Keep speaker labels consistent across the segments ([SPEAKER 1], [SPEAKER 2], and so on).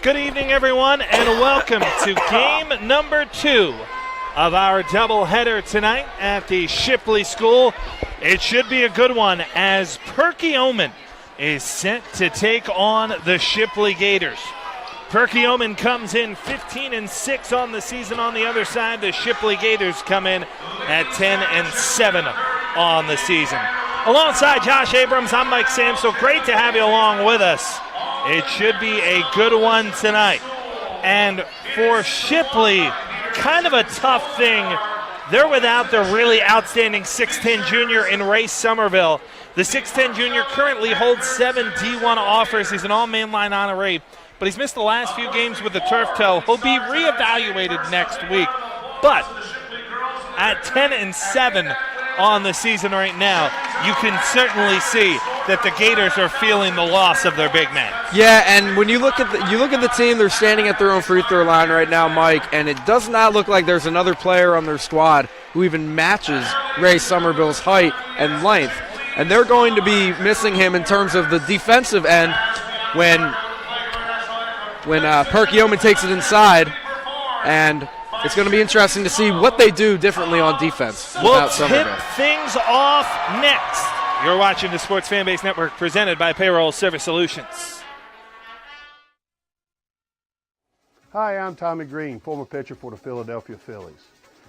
[SPEAKER 1] Good evening, everyone, and welcome to game number 2 of our doubleheader tonight at the Shipley School. It should be a good one as Perkiomen is set to take on the Shipley Gators. Perkiomen comes in 15-6 on the season. On the other side, the Shipley Gators come in at 10-7 on the season. Alongside Josh Abrams, I'm Mike Sam. So great to have you along with us. It should be a good one tonight. And for Shipley, kind of a tough thing. They're without their really outstanding 6'10 junior in Ray Somerville. The 6'10 junior currently holds 7 D1 offers. He's an all-mainline honoree, but he's missed the last few games with the turf toe. He'll be reevaluated next week. But at 10-7 on the season right now, you can certainly see that the Gators are feeling the loss of their big man.
[SPEAKER 2] Yeah, and when you look at the team, they're standing at their own free throw line right now, Mike, and it does not look like there's another player on their squad who even matches Ray Somerville's height and length. And they're going to be missing him in terms of the defensive end when Perkiomen takes it inside, and it's going to be interesting to see what they do differently on defense.
[SPEAKER 1] We'll tip things off next. You're watching the Sports Fanbase Network presented by Payroll Service Solutions.
[SPEAKER 3] Hi, I'm Tommy Green, former pitcher for the Philadelphia Phillies.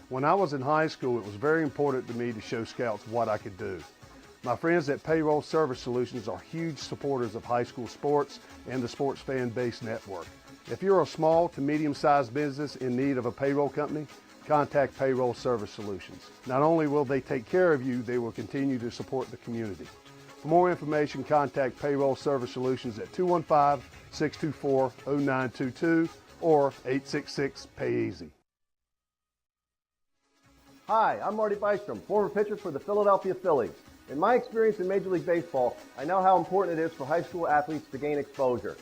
[SPEAKER 3] When I was in high school, it was very important to me to show scouts what I could do. My friends at Payroll Service Solutions are huge supporters of high school sports and the Sports Fan Base Network. If you're a small to medium-sized business in need of a payroll company, contact Payroll Service Solutions. Not only will they take care of you, they will continue to support the community. For more information, contact Payroll Service Solutions at 215-624-0922 or 866-PAY-EASY.
[SPEAKER 4] Hi, I'm Marty Bystrom, former pitcher for the Philadelphia Phillies. In my experience in Major League Baseball, I know how important it is for high school athletes to gain exposure.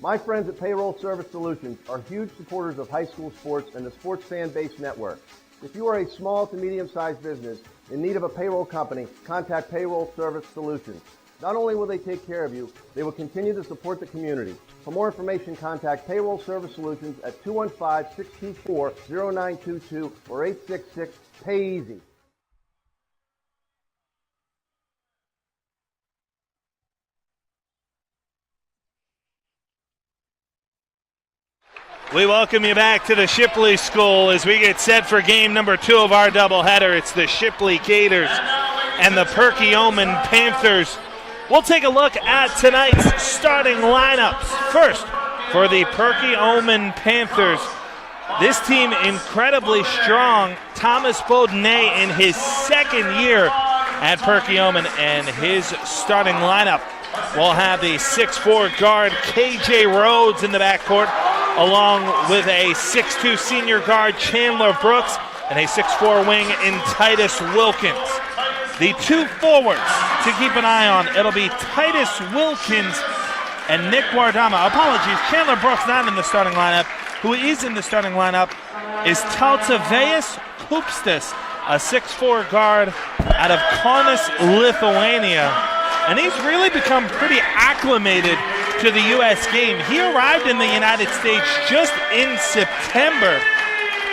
[SPEAKER 4] My friends at Payroll Service Solutions are huge supporters of high school sports and the Sports Fan Base Network. If you are a small to medium-sized business in need of a payroll company, contact Payroll Service Solutions. Not only will they take care of you, they will continue to support the community. For more information, contact Payroll Service Solutions at 215-624-0922 or 866-PAY-EASY.
[SPEAKER 1] We welcome you back to the Shipley School as we get set for game number 2 of our doubleheader. It's the Shipley Gators and the Perkiomen Panthers. We'll take a look at tonight's starting lineups. First, for the Perkiomen Panthers, this team incredibly strong. Thomas Beaudenay in his second year at Perkiomen, and his starting lineup will have the 6'4 guard KJ Rhodes in the backcourt, along with a 6'2 senior guard Chandler Brooks and a 6'4 wing in Titus Wilkins. The two forwards to keep an eye on, it'll be Titus Wilkins and Nick Wardama. Apologies, Chandler Brooks not in the starting lineup. Who is in the starting lineup is Tautavėjus Kupstas, a 6'4 guard out of Kaunas, Lithuania. And he's really become pretty acclimated to the U.S. game. He arrived in the United States just in September,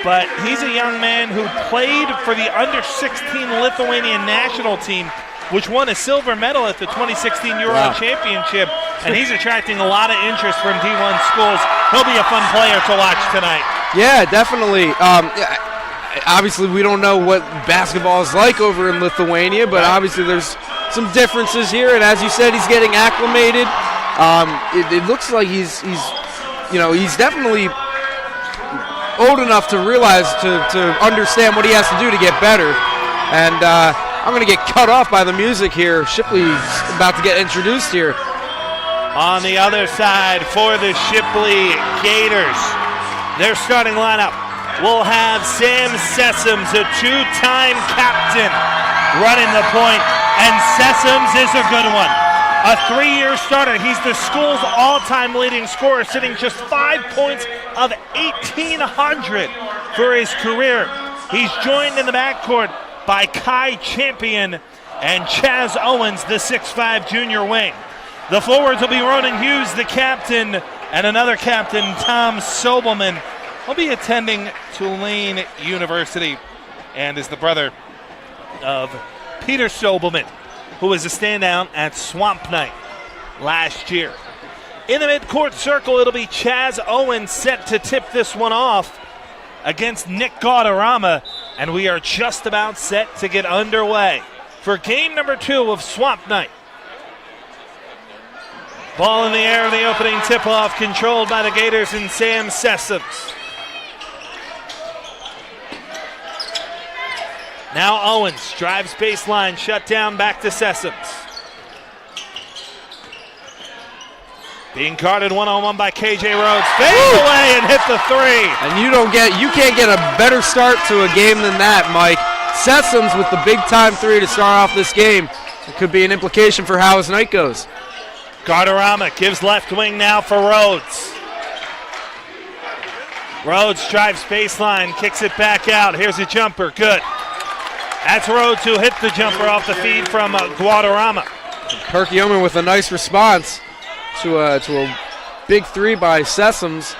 [SPEAKER 1] but he's a young man who played for the under-16 Lithuanian national team, which won a silver medal at the 2016 Euro Championship, and he's attracting a lot of interest from D1 schools. He'll be a fun player to watch tonight.
[SPEAKER 2] Yeah, definitely. Obviously, we don't know what basketball is like over in Lithuania, but obviously there's some differences here, and as you said, he's getting acclimated. It looks like he's definitely old enough to realize, to understand what he has to do to get better. And I'm going to get cut off by the music here. Shipley's about to get introduced here.
[SPEAKER 1] On the other side for the Shipley Gators, their starting lineup will have Sam Sessoms, a two-time captain, running the point. And Sessoms is a good one. A 3-year starter. He's the school's all-time leading scorer, sitting just 5 points of 1,800 for his career. He's joined in the backcourt by Kai Champion and Chaz Owens, the 6'5 junior wing. The forwards will be Ronan Hughes, the captain, And another captain, Tom Sobelman, will be attending Tulane University and is the brother of Peter Sobelman, who was a standout at Swamp Night last year. In the midcourt circle, it'll be Chaz Owens set to tip this one off against Nick Gauderama, and we are just about set to get underway for game number 2 of Swamp Night. Ball in the air in the opening tip-off, controlled by the Gators and Sam Sessoms. Now Owens drives baseline, shut down, back to Sessoms. Being guarded one-on-one by KJ Rhodes. Fades away and hit the 3.
[SPEAKER 2] And you can't get a better start to a game than that, Mike. Sessoms with the big-time 3 to start off this game. It could be an implication for how his night goes.
[SPEAKER 1] Gauderama gives left wing now for Rhodes. Rhodes drives baseline, kicks it back out. Here's a jumper, good. That's Rhodes who hit the jumper off the feed from Gauderama.
[SPEAKER 2] Perkiomen with a nice response to a big 3 by Sessoms.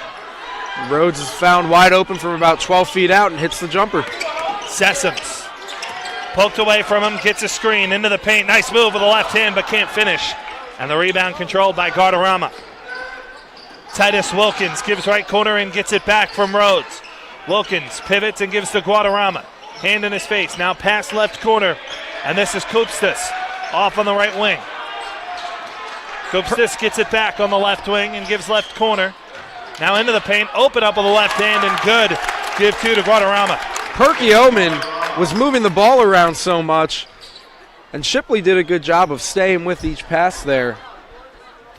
[SPEAKER 2] Rhodes is found wide open from about 12 feet out and hits the jumper.
[SPEAKER 1] Sessoms poked away from him, gets a screen into the paint. Nice move with the left hand, but can't finish. And the rebound controlled by Gauderama. Titus Wilkins gives right corner and gets it back from Rhodes. Wilkins pivots and gives to Gauderama. Hand in his face, now pass left corner. And this is Kupstas off on the right wing. Kupstas gets it back on the left wing and gives left corner. Now into the paint, open up with the left hand and good. Give 2 to Gauderama.
[SPEAKER 2] Perkiomen was moving the ball around so much, and Shipley did a good job of staying with each pass there.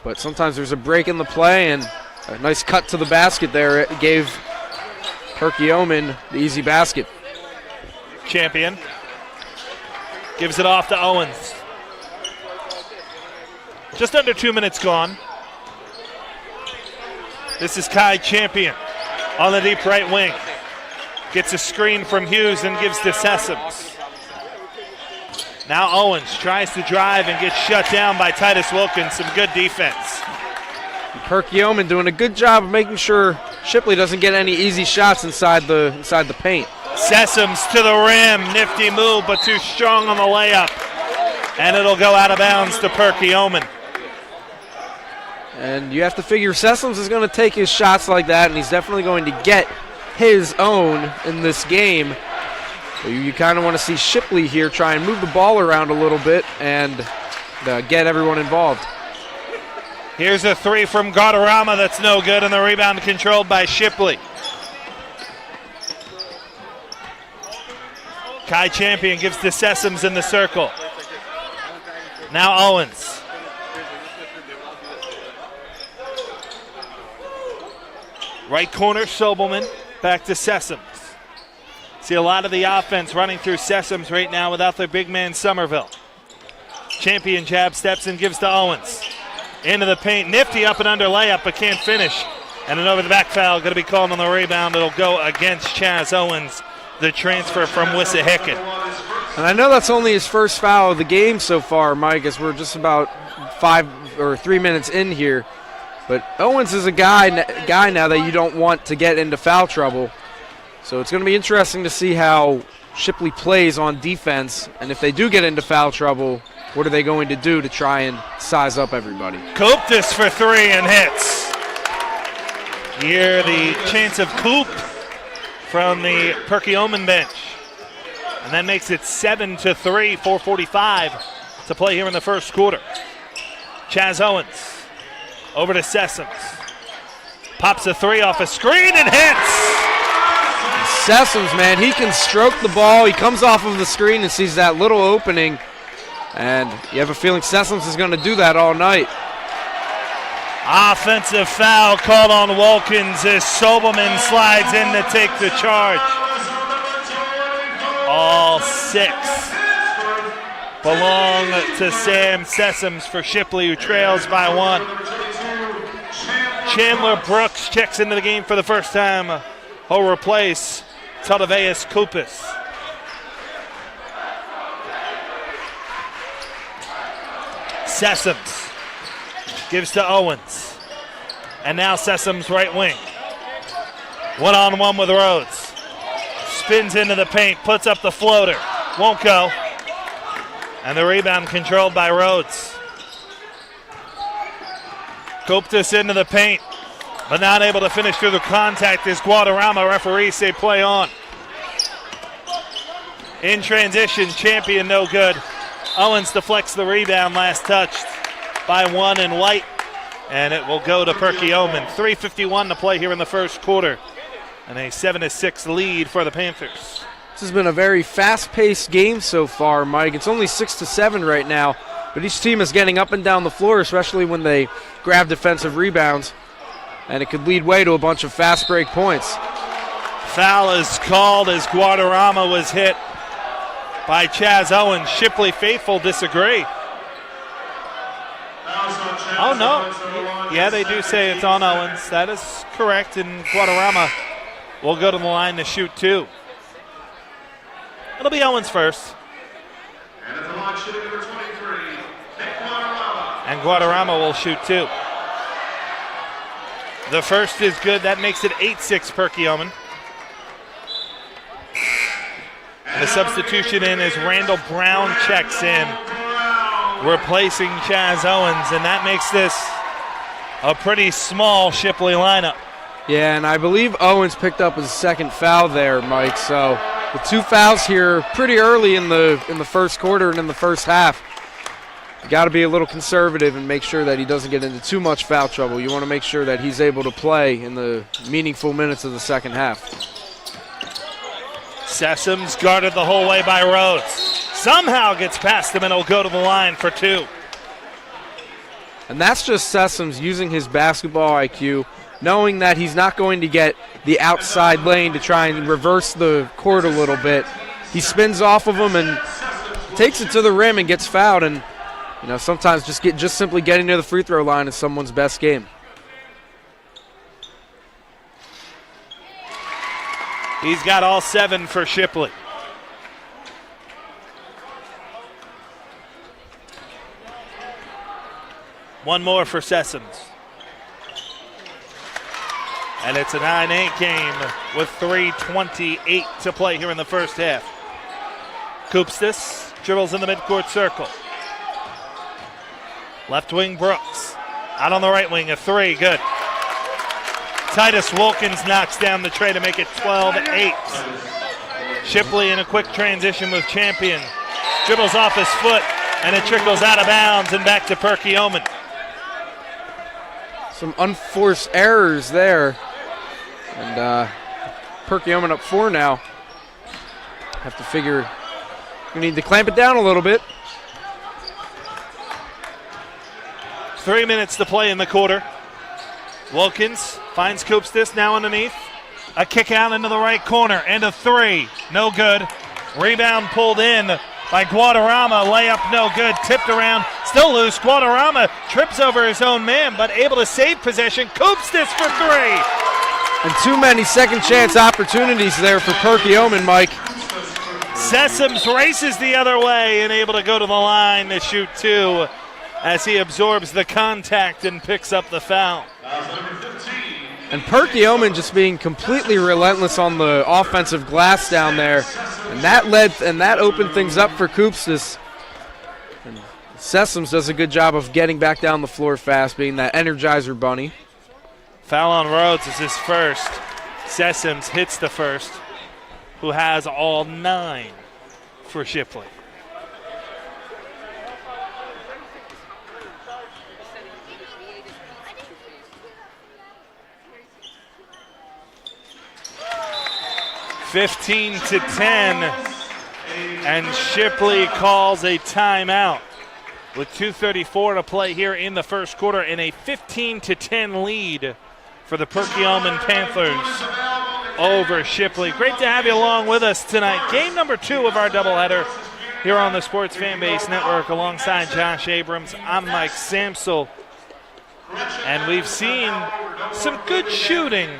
[SPEAKER 2] But sometimes there's a break in the play, and a nice cut to the basket there. It gave Perkiomen the easy basket.
[SPEAKER 1] Champion gives it off to Owens. Just under 2 minutes gone. This is Kai Champion on the deep right wing. Gets a screen from Hughes and gives to Sessoms. Now Owens tries to drive and gets shut down by Titus Wilkins. Some good defense.
[SPEAKER 2] Perkiomen doing a good job of making sure Shipley doesn't get any easy shots inside the paint.
[SPEAKER 1] Sessoms to the rim. Nifty move, but too strong on the layup. And it'll go out of bounds to Perkiomen.
[SPEAKER 2] And you have to figure Sessoms is going to take his shots like that, and he's definitely going to get his own in this game. So you kind of want to see Shipley here try and move the ball around a little bit and get everyone involved.
[SPEAKER 1] Here's a 3 from Gauderama that's no good, and the rebound controlled by Shipley. Kai Champion gives to Sessoms in the circle. Now Owens. Right corner, Sobelman, back to Sessoms. See a lot of the offense running through Sessoms right now without their big man Somerville. Champion jab steps and gives to Owens. Into the paint, nifty up and under layup, but can't finish. And an over the back foul going to be called on the rebound. It'll go against Chaz Owens, the transfer from Wissahickon.
[SPEAKER 2] And I know that's only his first foul of the game so far, Mike, as we're just about 5 or 3 minutes in here. But Owens is a guy now that you don't want to get into foul trouble. So it's going to be interesting to see how Shipley plays on defense. And if they do get into foul trouble, what are they going to do to try and size up everybody?
[SPEAKER 1] Kupstas for 3 and hits. Here the chance of Coop from the Perkiomen bench. And that makes it 7-3, 4:45 to play here in the first quarter. Chaz Owens over to Sessoms. Pops a 3 off a screen and hits.
[SPEAKER 2] Sessoms, man, he can stroke the ball. He comes off of the screen and sees that little opening. And you have a feeling Sessoms is going to do that all night.
[SPEAKER 1] Offensive foul called on Wilkins as Sobelman slides in to take the charge. All 6 belong to Sam Sessoms for Shipley, who trails by 1. Chandler Brooks checks into the game for the first time. He'll replace Tadaveus Kupis. Sessoms gives to Owens. And now Sessum's right wing. One-on-one with Rhodes. Spins into the paint, puts up the floater. Won't go. And the rebound controlled by Rhodes. Coptis into the paint, but not able to finish through the contact as Guadarrama. Referees say play on. In transition, Champion no good. Owens deflects the rebound, last touched by one in white. And it will go to Perkiomen. 3:51 to play here in the first quarter. And a 7-6 lead for the Panthers.
[SPEAKER 2] This has been a very fast-paced game so far, Mike. It's only 6-7 right now, but each team is getting up and down the floor, especially when they grab defensive rebounds. And it could lead way to a bunch of fast break points.
[SPEAKER 1] Foul is called as Guadarrama was hit by Chaz Owens. Shipley faithful disagree. Oh, no. Yeah, they do say it's on Owens. That is correct, and Guadarrama will go to the line to shoot two. It'll be Owens first. And Guadarrama will shoot two. The first is good. That makes it 8-6 Perkiomen. The substitution in as Randall Brown checks in, replacing Chaz Owens, and that makes this a pretty small Shipley lineup.
[SPEAKER 2] Yeah, and I believe Owens picked up his second foul there, Mike. So the two fouls here pretty early in the first quarter and in the first half. You got to be a little conservative and make sure that he doesn't get into too much foul trouble. You want to make sure that he's able to play in the meaningful minutes of the second half.
[SPEAKER 1] Sessum's guarded the whole way by Rhodes. Somehow gets past him and will go to the line for two.
[SPEAKER 2] And that's just Sessum's using his basketball IQ, knowing that he's not going to get the outside lane to try and reverse the court a little bit. He spins off of him and takes it to the rim and gets fouled. And you know, sometimes just simply getting to the free throw line is someone's best game.
[SPEAKER 1] He's got all 7 for Shipley. One more for Sessoms. And it's a 9-8 game with 3:28 to play here in the first half. Coptis dribbles in the midcourt circle. Left wing Brooks. Out on the right wing, a three, good. Titus Wilkins knocks down the tray to make it 12-8. Shipley in a quick transition with Champion. Dribbles off his foot, and it trickles out of bounds and back to Perkiomen.
[SPEAKER 2] Some unforced errors there. And Perkiomen up 4 now. Have to figure we need to clamp it down a little bit.
[SPEAKER 1] 3 minutes to play in the quarter. Wilkins finds Coptis now underneath. A kick out into the right corner and a three. No good. Rebound pulled in by Guadarrama. Layup no good. Tipped around. Still loose. Guadarrama trips over his own man, but able to save possession. Coptis for three.
[SPEAKER 2] And too many second chance opportunities there for Perkiomen, Mike.
[SPEAKER 1] Sessoms races the other way and able to go to the line to shoot two as he absorbs the contact and picks up the foul.
[SPEAKER 2] And Perkiomen just being completely relentless on the offensive glass down there. And that opened things up for Coptis. And Sessoms does a good job of getting back down the floor fast, being that Energizer bunny.
[SPEAKER 1] Foul on Rhodes is his first. Sessoms hits the first, who has all 9 for Shipley. (15-10), and Shipley calls a timeout with 2:34 to play here in the first quarter in a 15-10 lead for the Perkiomen Panthers over Shipley. Great to have you along with us tonight. Game number 2 of our doubleheader here on the Sports Fanbase Network alongside Josh Abrams. I'm Mike Samsel, and we've seen some good shooting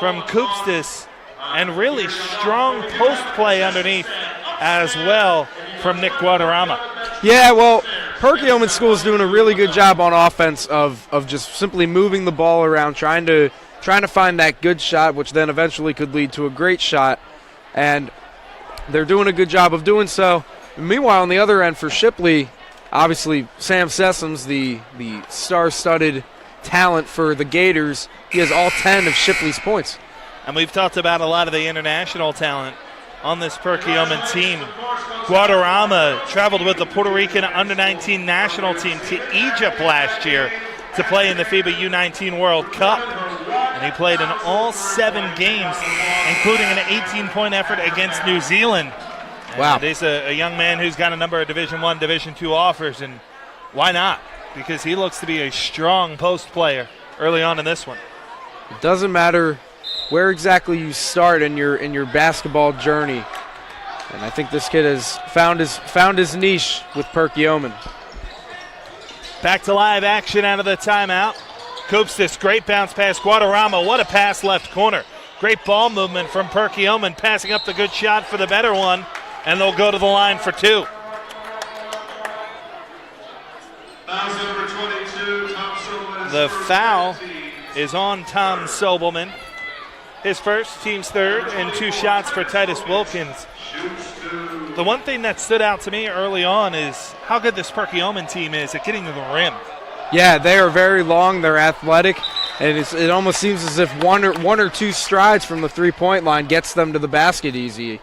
[SPEAKER 1] from Coptis and really strong post play underneath as well from Nick Guadarrama.
[SPEAKER 2] Yeah, well, Perkiomen School is doing a really good job on offense of just simply moving the ball around, trying to find that good shot, which then eventually could lead to a great shot. And they're doing a good job of doing so. Meanwhile, on the other end for Shipley, obviously Sam Sessoms, the star-studded talent for the Gators, he has all 10 of Shipley's points.
[SPEAKER 1] And we've talked about a lot of the international talent on this Perkiomen team. Guadarrama traveled with the Puerto Rican under-19 national team to Egypt last year to play in the FIBA U19 World Cup. And he played in all 7 games, including an 18-point effort against New Zealand. And
[SPEAKER 2] wow.
[SPEAKER 1] He's a young man who's got a number of Division I, Division II offers, and why not? Because he looks to be a strong post player early on in this one.
[SPEAKER 2] It doesn't matter where exactly you start in your basketball journey. And I think this kid has found his niche with Perkiomen.
[SPEAKER 1] Back to live action out of the timeout. Coops this great bounce pass. Guadarrama, what a pass left corner. Great ball movement from Perkiomen, passing up the good shot for the better one, and they'll go to the line for 2. The foul is on Tom Sobelman. His first, team's third, and 2 shots for Titus Wilkins. The one thing that stood out to me early on is how good this Perkiomen team is at getting to the rim.
[SPEAKER 2] Yeah, they are very long, they're athletic, and it almost seems as if one or two strides from the three-point line gets them to the basket easy.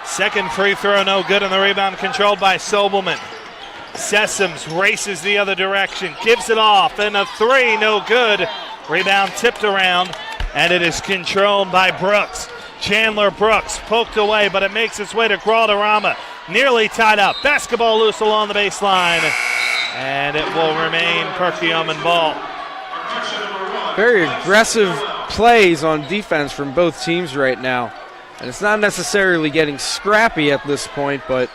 [SPEAKER 1] Second free throw, no good, and the rebound controlled by Sobelman. Sessoms races the other direction, gives it off, and a 3, no good. Rebound tipped around, and it is controlled by Brooks. Chandler Brooks poked away, but it makes its way to Guadarrama. Nearly tied up. Basketball loose along the baseline, and it will remain Perkiomen ball.
[SPEAKER 2] Very aggressive plays on defense from both teams right now. And it's not necessarily getting scrappy at this point, but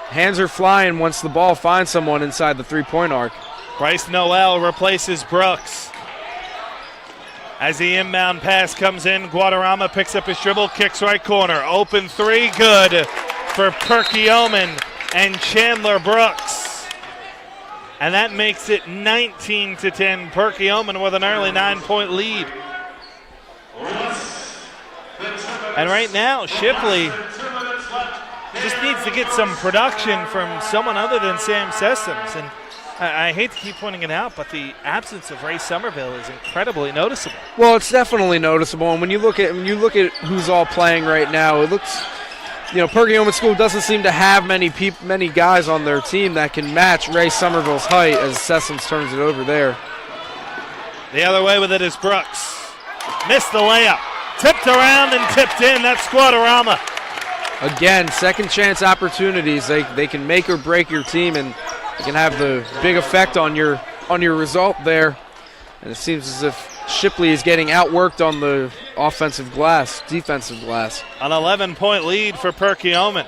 [SPEAKER 2] hands are flying once the ball finds someone inside the three-point arc.
[SPEAKER 1] Bryce Noel replaces Brooks. As the inbound pass comes in, Guadarrama picks up his dribble, kicks right corner. Open 3, good for Perkiomen and Chandler Brooks. And that makes it 19-10. Perkiomen with an early 9-point lead. And right now, Shipley just needs to get some production from someone other than Sam Sessoms. And I hate to keep pointing it out, but the absence of Ray Somerville is incredibly noticeable.
[SPEAKER 2] Well, it's definitely noticeable. And when you look at who's all playing right now, it looks, Perkiomen School doesn't seem to have many guys on their team that can match Ray Somerville's height as Sessoms turns it over there.
[SPEAKER 1] The other way with it is Brooks. Missed the layup. Tipped around and tipped in. That's Guadarrama.
[SPEAKER 2] Again, second chance opportunities. They can make or break your team, and they can have the big effect on your result there. And it seems as if Shipley is getting outworked on the defensive glass.
[SPEAKER 1] An 11-point lead for Perkiomen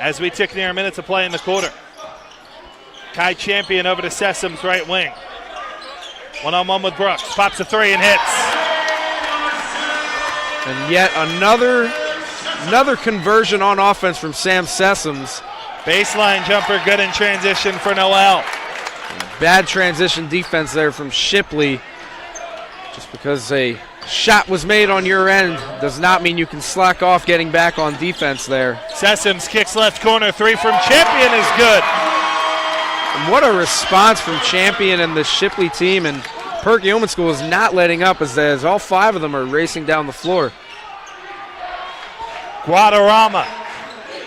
[SPEAKER 1] as we tick near a minute to play in the quarter. Kai Champion over to Sessoms' right wing. One-on-one with Brooks. Pops a 3 and hits.
[SPEAKER 2] And yet another conversion on offense from Sam Sessoms.
[SPEAKER 1] Baseline jumper good in transition for Noel.
[SPEAKER 2] Bad transition defense there from Shipley. Just because a shot was made on your end does not mean you can slack off getting back on defense there.
[SPEAKER 1] Sessoms kicks left corner, 3 from Champion is good.
[SPEAKER 2] And what a response from Champion and the Shipley team, and Perkiomen School is not letting up as all 5 of them are racing down the floor.
[SPEAKER 1] Guadarrama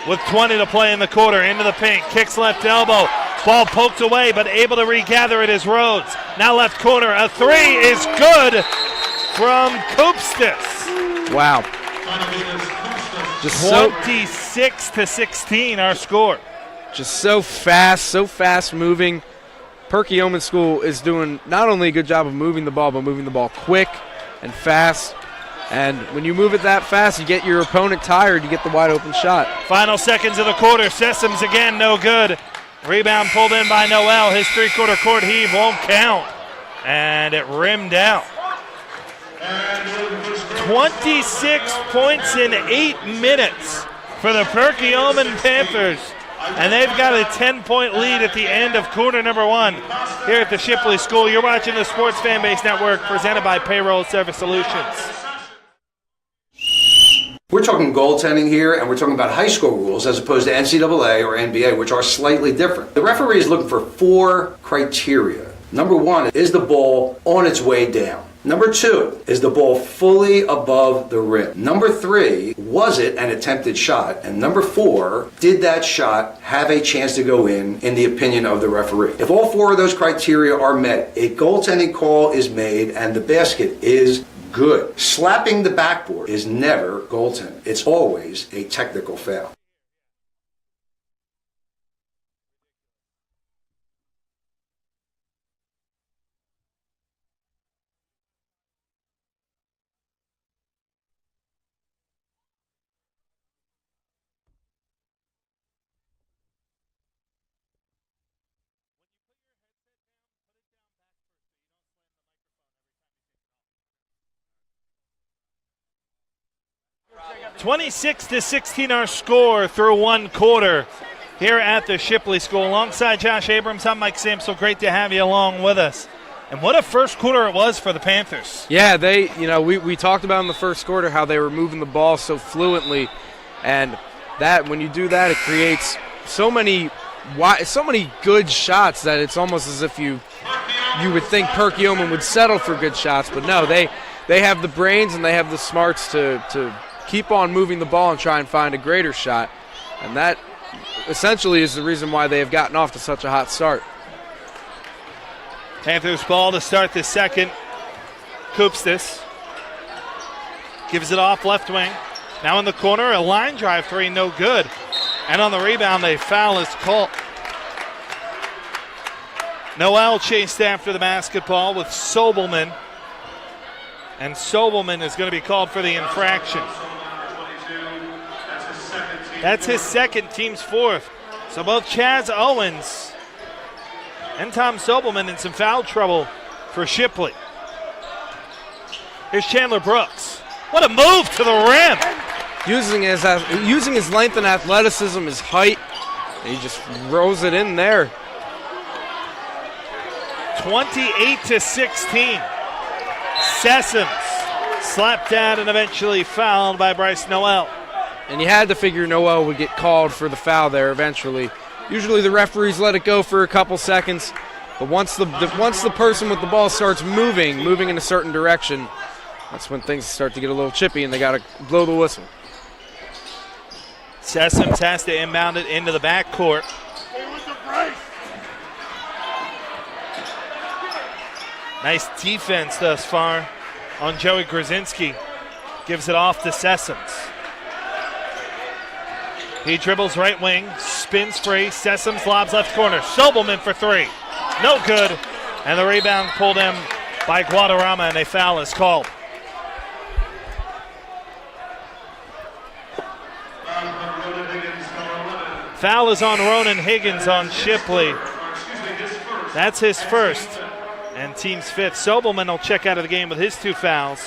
[SPEAKER 1] with 20 to play in the quarter, into the paint, kicks left elbow. Ball poked away, but able to regather it is Rhodes. Now left corner, a 3 is good from Koopstis.
[SPEAKER 2] Wow. Just
[SPEAKER 1] 26-16 our score.
[SPEAKER 2] Just so fast moving. Perkiomen School is doing not only a good job of moving the ball, but moving the ball quick and fast. And when you move it that fast, you get your opponent tired, you get the wide open shot.
[SPEAKER 1] Final seconds of the quarter. Sessoms again, no good. Rebound pulled in by Noel. His three-quarter court heave won't count. And it rimmed out. 26 points in 8 minutes for the Perkiomen Panthers. And they've got a 10-point lead at the end of quarter number 1 here at the Shipley School. You're watching the Sports Fanbase Network presented by Payroll Service Solutions.
[SPEAKER 5] We're talking goaltending here, and we're talking about high school rules as opposed to NCAA or NBA, which are slightly different. The referee is looking for 4 criteria. Number 1, is the ball on its way down? Number 2, is the ball fully above the rim? Number 3, was it an attempted shot? And number 4, did that shot have a chance to go in the opinion of the referee? If all 4 of those criteria are met, a goaltending call is made and the basket is good. Slapping the backboard is never goaltending. It's always a technical foul.
[SPEAKER 1] (26-16) our score through 1 quarter here at the Shipley School. Alongside Josh Abrams, I'm Mike Samsel. Great to have you along with us. And what a first quarter it was for the Panthers.
[SPEAKER 2] Yeah, we talked about in the first quarter how they were moving the ball so fluently, and that when you do that, it creates so many good shots that it's almost as if you would think Perkiomen would settle for good shots, but no, they have the brains and they have the smarts to keep on moving the ball and try and find a greater shot. And that essentially is the reason why they have gotten off to such a hot start.
[SPEAKER 1] Panthers ball to start the second. Koopstis gives it off left wing. Now in the corner, a line drive 3, no good. And on the rebound, a foul is called. Noel chased after the basketball with Sobelman. And Sobelman is going to be called for the infraction. That's his second, team's 4th. So both Chaz Owens and Tom Sobelman in some foul trouble for Shipley. Here's Chandler Brooks. What a move to the rim.
[SPEAKER 2] Using his length and athleticism, his height, he just rolls it in there.
[SPEAKER 1] 28-16. Sessoms slapped down and eventually fouled by Bryce Noel.
[SPEAKER 2] And you had to figure Noel would get called for the foul there eventually. Usually the referees let it go for a couple seconds, but once the person with the ball starts moving in a certain direction, that's when things start to get a little chippy and they got to blow the whistle.
[SPEAKER 1] Sessoms has to inbound it into the backcourt. Nice defense thus far on Joey Grzinski. Gives it off to Sessoms. He dribbles right wing, spins free. Sessoms lobs left corner. Sobelman for 3. No good. And the rebound pulled in by Guadarrama, and a foul is called. Foul is on Ronan Higgins on Shipley. That's his first and team's 5th. Sobelman will check out of the game with his 2 fouls,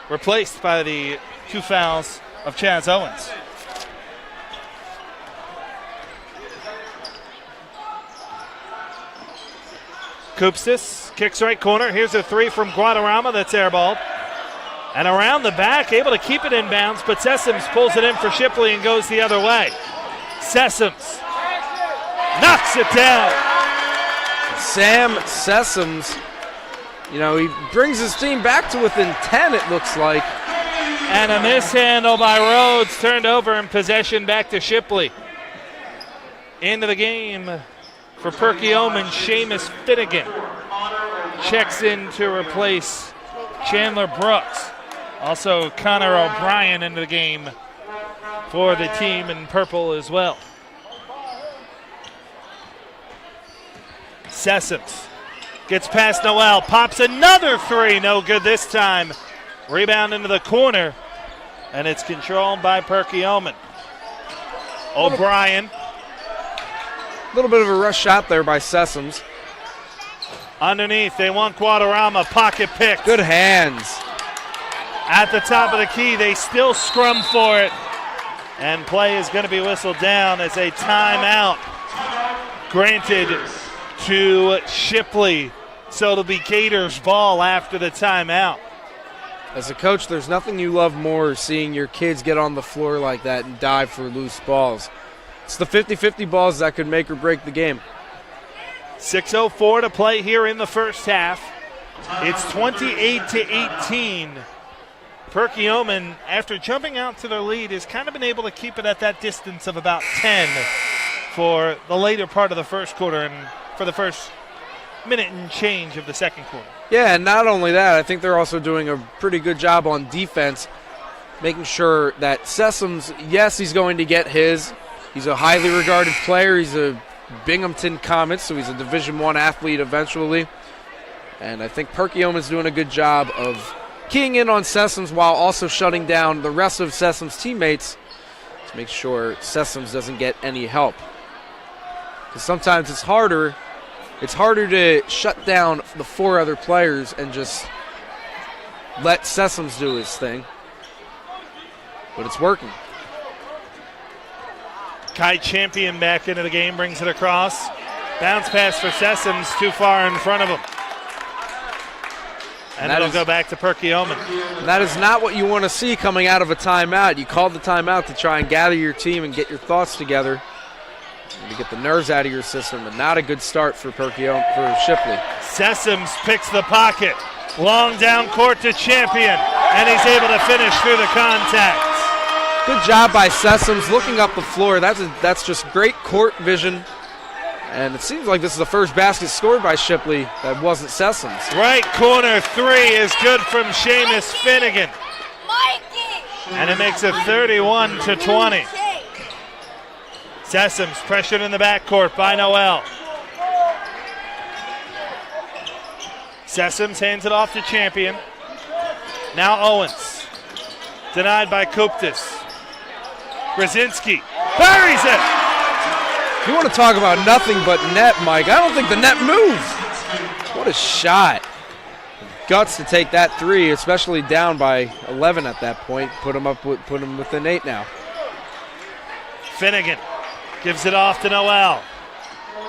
[SPEAKER 1] replaced by the 2 fouls of Chaz Owens. Koopstis kicks right corner. Here's a 3 from Guadarrama that's airballed. And around the back, able to keep it in bounds, but Sessoms pulls it in for Shipley and goes the other way. Sessoms knocks it down.
[SPEAKER 2] Sam Sessoms, he brings his team back to within 10, it looks like.
[SPEAKER 1] And a mishandle by Rhodes, turned over in possession back to Shipley. Into the game for Perkiomen, Seamus Finnegan checks in to replace Chandler Brooks. Also Connor O'Brien into the game for the team in purple as well. Sessoms gets past Noel, pops another 3, no good this time. Rebound into the corner, and it's controlled by Perkiomen. O'Brien.
[SPEAKER 2] A little bit of a rush shot there by Sessoms.
[SPEAKER 1] Underneath, they want Guadarrama, pocket picked.
[SPEAKER 2] Good hands.
[SPEAKER 1] at the top of the key. They still scrum for it. And play is going to be whistled down as a timeout granted to Shipley. So it'll be Gators ball after the timeout.
[SPEAKER 2] As a coach, there's nothing you love more seeing your kids get on the floor like that and dive for loose balls. It's the 50-50 balls that could make or break the game.
[SPEAKER 1] 6:04 to play here in the first half. It's 28-18. Perkiomen, after jumping out to their lead, has kind of been able to keep it at that distance of about 10 for the later part of the first quarter and for the first minute and change of the second quarter.
[SPEAKER 2] Yeah, and not only that, I think they're also doing a pretty good job on defense, making sure that Sessoms, yes, he's going to get his. He's a highly regarded player. He's a Binghamton Comet, so he's a Division I athlete eventually. And I think Perkiomen's doing a good job of keying in on Sessoms while also shutting down the rest of Sessoms' teammates to make sure Sessoms doesn't get any help. Because sometimes it's harder to shut down the 4 other players and just let Sessoms do his thing. But it's working.
[SPEAKER 1] Kai Champion back into the game, brings it across. Bounce pass for Sessoms, too far in front of him. And it'll go back to Perkiomen.
[SPEAKER 2] That is not what you want to see coming out of a timeout. You called the timeout to try and gather your team and get your thoughts together, to get the nerves out of your system, and not a good start for Shipley.
[SPEAKER 1] Sessoms picks the pocket. Long down court to Champion, and he's able to finish through the contact.
[SPEAKER 2] Good job by Sessoms looking up the floor. That's just great court vision. And it seems like this is the first basket scored by Shipley that wasn't Sessoms.
[SPEAKER 1] Right corner 3 is good from Seamus Finnegan. And it makes it 31-20. Sessoms pressured in the backcourt by Noel. Sessoms hands it off to Champion. Now Owens. Denied by Kuptis. Brzezinski buries it.
[SPEAKER 2] You want to talk about nothing but net, Mike. I don't think the net moves. What a shot. Guts to take that 3, especially down by 11 at that point. Put him within 8 now.
[SPEAKER 1] Finnegan gives it off to Noel.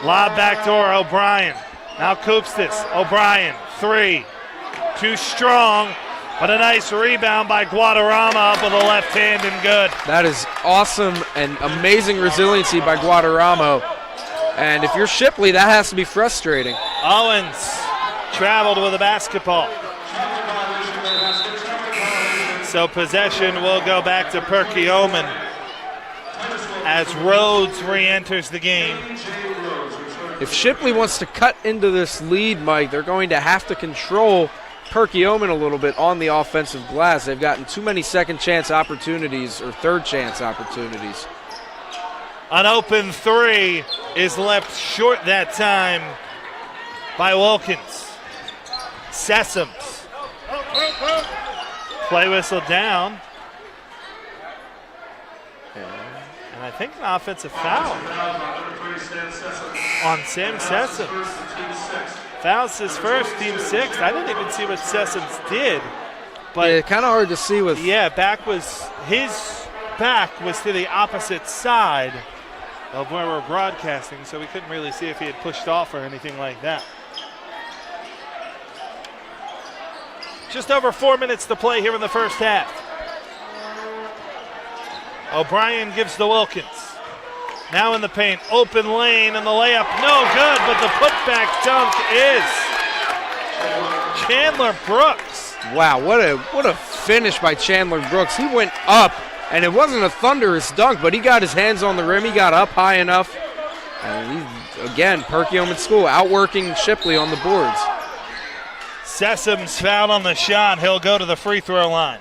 [SPEAKER 1] Lob backdoor O'Brien. Now Kuptis. O'Brien, 3. Too strong, but a nice rebound by Guadarrama up with a left hand and good.
[SPEAKER 2] That is awesome and amazing resiliency by Guadarrama. And if you're Shipley, that has to be frustrating.
[SPEAKER 1] Owens traveled with a basketball. So possession will go back to Perkiomen as Rhodes re-enters the game.
[SPEAKER 2] If Shipley wants to cut into this lead, Mike, they're going to have to control Perkiomen a little bit on the offensive glass. They've gotten too many second chance opportunities or third chance opportunities.
[SPEAKER 1] An open 3 is left short that time by Wilkins. Sessoms. Play whistle down. And I think an offensive foul on Sam Sessoms. Fouls his first, team 6th. I didn't even see what Sessoms did. But
[SPEAKER 2] yeah, kind of hard to see with.
[SPEAKER 1] Yeah, his back was to the opposite side of where we're broadcasting, so we couldn't really see if he had pushed off or anything like that. Just over 4 minutes to play here in the first half. O'Brien gives to Wilkins. Now in the paint, open lane, and the layup no good, but the putback dunk is Chandler Brooks.
[SPEAKER 2] Wow, what a finish by Chandler Brooks. He went up, and it wasn't a thunderous dunk, but he got his hands on the rim. He got up high enough. And again, Perkiomen School outworking Shipley on the boards.
[SPEAKER 1] Sessoms fouled on the shot. He'll go to the free throw line.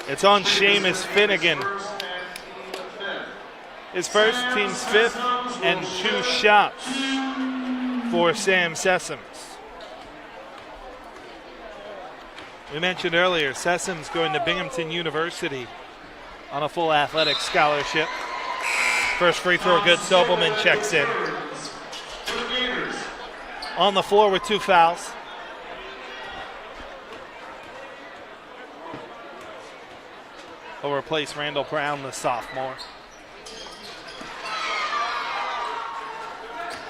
[SPEAKER 1] It's on Seamus Finnegan. His first, team's 5th, and 2 shots for Sam Sessoms. We mentioned earlier, Sessoms going to Binghamton University on a full athletic scholarship. First free throw good, Sobelman checks in. On the floor with 2 fouls. will replace Randall Brown, the sophomore.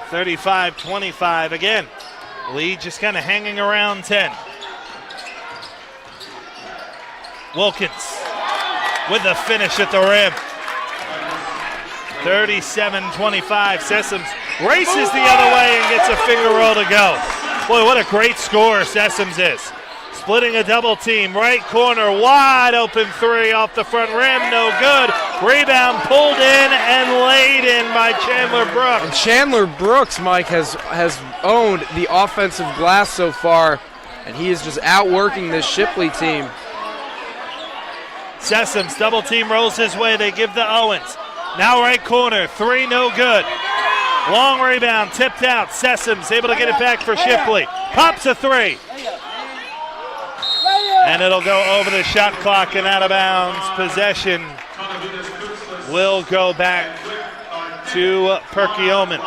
[SPEAKER 1] 35-25 again. Lead just kind of hanging around 10. Wilkins with the finish at the rim. 37-25. Sessoms races the other way and gets a finger roll to go. Boy, what a great scorer Sessoms is. Splitting a double team, right corner, wide open three off the front rim, no good. Rebound pulled in and laid in by Chandler Brooks.
[SPEAKER 2] And Chandler Brooks, Mike, has owned the offensive glass so far, and he is just outworking this Shipley team.
[SPEAKER 1] Sessoms double team rolls his way, they give to Owens. Now right corner, three no good. Long rebound, tipped out. Sessoms able to get it back for Shipley. Pops a three. And it'll go over the shot clock and out of bounds. Possession will go back to Perkiomen.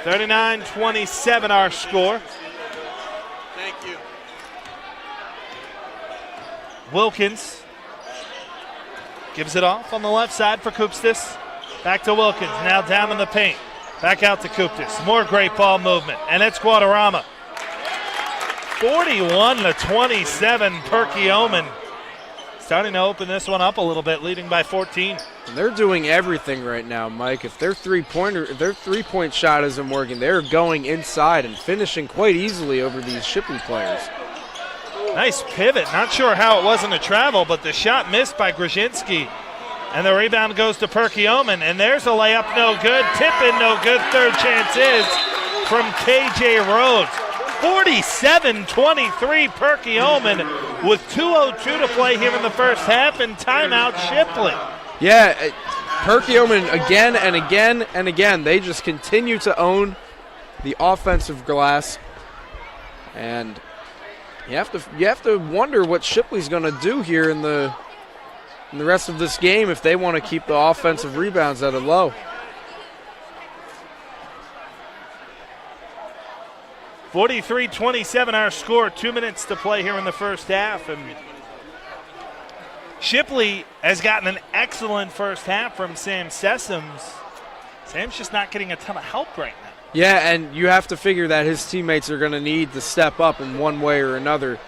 [SPEAKER 1] 39-27 our score.
[SPEAKER 6] Thank you.
[SPEAKER 1] Wilkins gives it off on the left side for Koopstas. Back to Wilkins, now down in the paint. Back out to Koopstas. More great ball movement, and it's Guadarrama. 41-27, Perkiomen starting to open this one up a little bit, leading by 14.
[SPEAKER 2] And they're doing everything right now, Mike. If their three-point shot isn't working, they're going inside and finishing quite easily over these Shipley players.
[SPEAKER 1] Nice pivot. Not sure how it wasn't a travel, but the shot missed by Grzinski. And the rebound goes to Perkiomen, and there's a layup, no good. Tip in, no good. Third chance is from KJ Rhodes. 47-23 Perkiomen with 2:02 to play here in the first half, and timeout Shipley.
[SPEAKER 2] Yeah, Perkiomen again and again and again. They just continue to own the offensive glass, and you have to wonder what Shipley's going to do here in the rest of this game if they want to keep the offensive rebounds at a low.
[SPEAKER 1] 43-27 our score. 2 minutes to play here in the first half, and Shipley has gotten an excellent first half from Sam Sessoms. Sam's just not getting a ton of help right now.
[SPEAKER 2] Yeah, and you have to figure that his teammates are going to need to step up in one way or another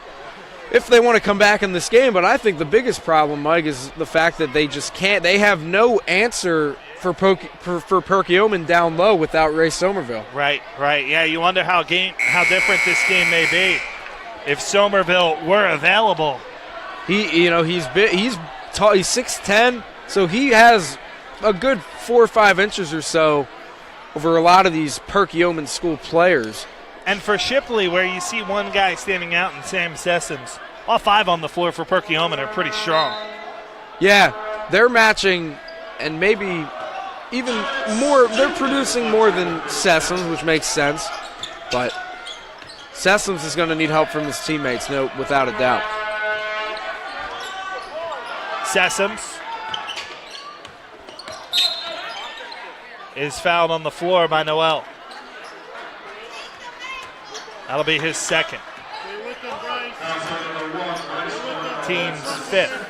[SPEAKER 2] if they want to come back in this game. But I think the biggest problem, Mike, is the fact that they just can't. They have no answer for Perkiomen down low without Ray Somerville.
[SPEAKER 1] Right. Yeah, you wonder how different this game may be if Somerville were available.
[SPEAKER 2] He's 6'10", so he has a good 4 or 5 inches or so over a lot of these Perkiomen school players.
[SPEAKER 1] And for Shipley, where you see one guy standing out in Sam Sessoms, all 5 on the floor for Perkiomen are pretty strong.
[SPEAKER 2] Yeah, they're matching, and maybe even more. They're producing more than Sessoms, which makes sense. But Sessoms is going to need help from his teammates, no, without a doubt.
[SPEAKER 1] Sessoms is fouled on the floor by Noel. That'll be his second. Team's 5th.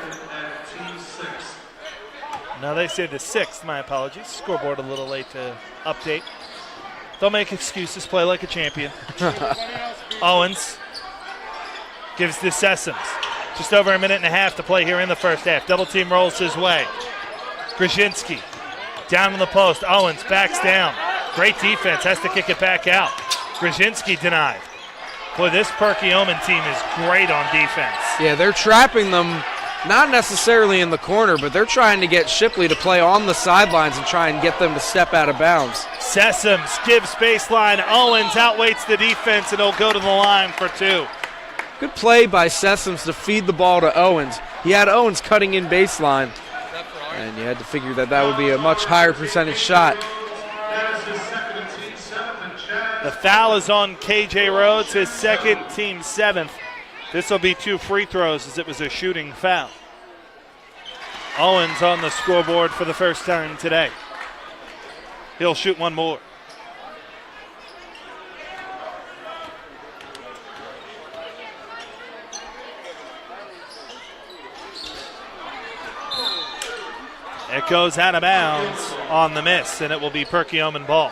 [SPEAKER 1] No, they say the 6th. My apologies. Scoreboard a little late to update. Don't make excuses. Play like a champion. Owens gives to Sessoms. Just over a minute and a half to play here in the first half. Double team rolls his way. Grzinski down in the post. Owens backs down. Great defense. Has to kick it back out. Grzinski denied. Boy, this Perkiomen team is great on defense.
[SPEAKER 2] Yeah, they're trapping them, not necessarily in the corner, but they're trying to get Shipley to play on the sidelines and try and get them to step out of bounds.
[SPEAKER 1] Sessoms gives baseline. Owens outweights the defense, and he'll go to the line for 2.
[SPEAKER 2] Good play by Sessoms to feed the ball to Owens. He had Owens cutting in baseline, and you had to figure that would be a much higher percentage shot.
[SPEAKER 1] The foul is on KJ Rhodes, his second, team 7th. This will be 2 free throws as it was a shooting foul. Owens on the scoreboard for the first time today. He'll shoot one more. It goes out of bounds on the miss, and it will be Perkiomen ball.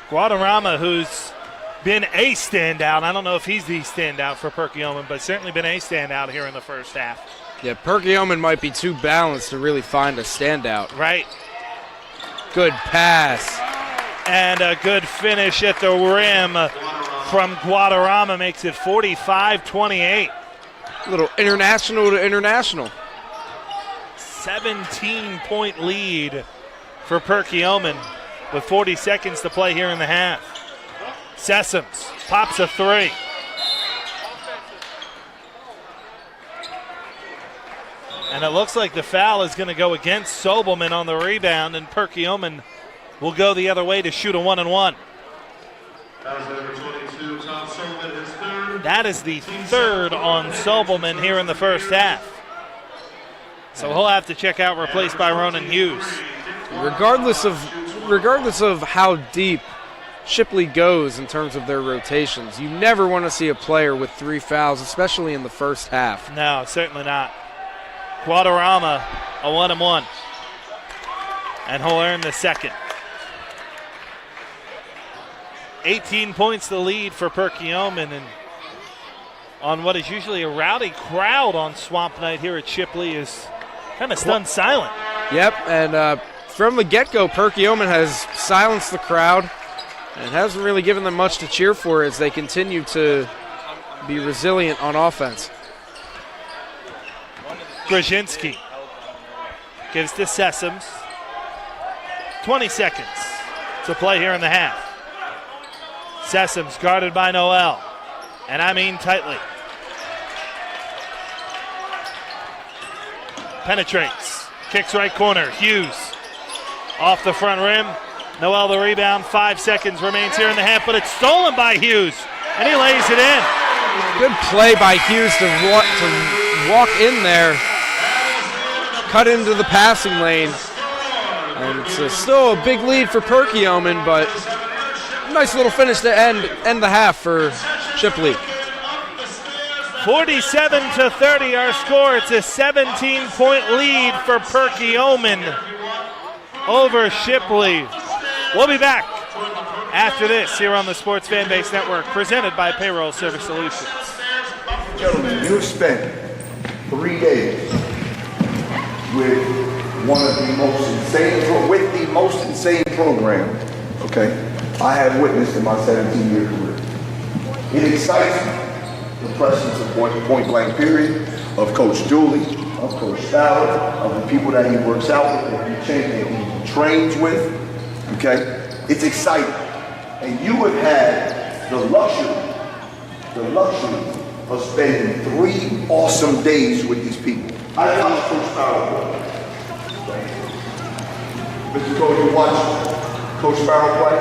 [SPEAKER 1] Guadarrama, who's been a standout. I don't know if he's the standout for Perkiomen, but certainly been a standout here in the first half.
[SPEAKER 2] Yeah, Perkiomen might be too balanced to really find a standout.
[SPEAKER 1] Right.
[SPEAKER 2] Good pass.
[SPEAKER 1] And a good finish at the rim from Guadarrama makes it 45-28.
[SPEAKER 2] A little international to international.
[SPEAKER 1] 17-point lead for Perkiomen with 40 seconds to play here in the half. Sessoms pops a three. And it looks like the foul is going to go against Sobelman on the rebound, and Perkiomen will go the other way to shoot a 1-and-1. That is the third on Sobelman here in the first half. So he'll have to check out, replaced by Ronan Hughes.
[SPEAKER 2] Regardless of how deep Shipley goes in terms of their rotations, you never want to see a player with 3 fouls, especially in the first half.
[SPEAKER 1] No, certainly not. Guadarrama, a 1-and-1. And he'll earn the second. 18 points the lead for Perkiomen, and on what is usually a rowdy crowd on Swamp Night here at Shipley is kind of stunned silent.
[SPEAKER 2] Yep, and from the get-go, Perkiomen has silenced the crowd and hasn't really given them much to cheer for as they continue to be resilient on offense.
[SPEAKER 1] Grzinski gives to Sessoms. 20 seconds to play here in the half. Sessoms guarded by Noel, and I mean tightly. Penetrates, kicks right corner, Hughes off the front rim. Noel the rebound, 5 seconds remains here in the half, but it's stolen by Hughes, and he lays it in.
[SPEAKER 2] Good play by Hughes to walk in there, cut into the passing lane. And it's still a big lead for Perkiomen, but nice little finish to end the half for Shipley.
[SPEAKER 1] 47-30 our score. It's a 17-point lead for Perkiomen over Shipley. We'll be back after this here on the Sports Fan Base Network, presented by Payroll Service Solutions.
[SPEAKER 7] Gentlemen, you've spent 3 days with one of the most insane program, okay, I have witnessed in my 17-year career. It excites me, the presence of point blank period, of Coach Dooley, of Coach Fowler, of the people that he works out with, that he trains with, okay? It's exciting. And you have had the luxury of spending 3 awesome days with these people. I watched Coach Fowler play. Mr. Coach, you watch Coach Farrell play?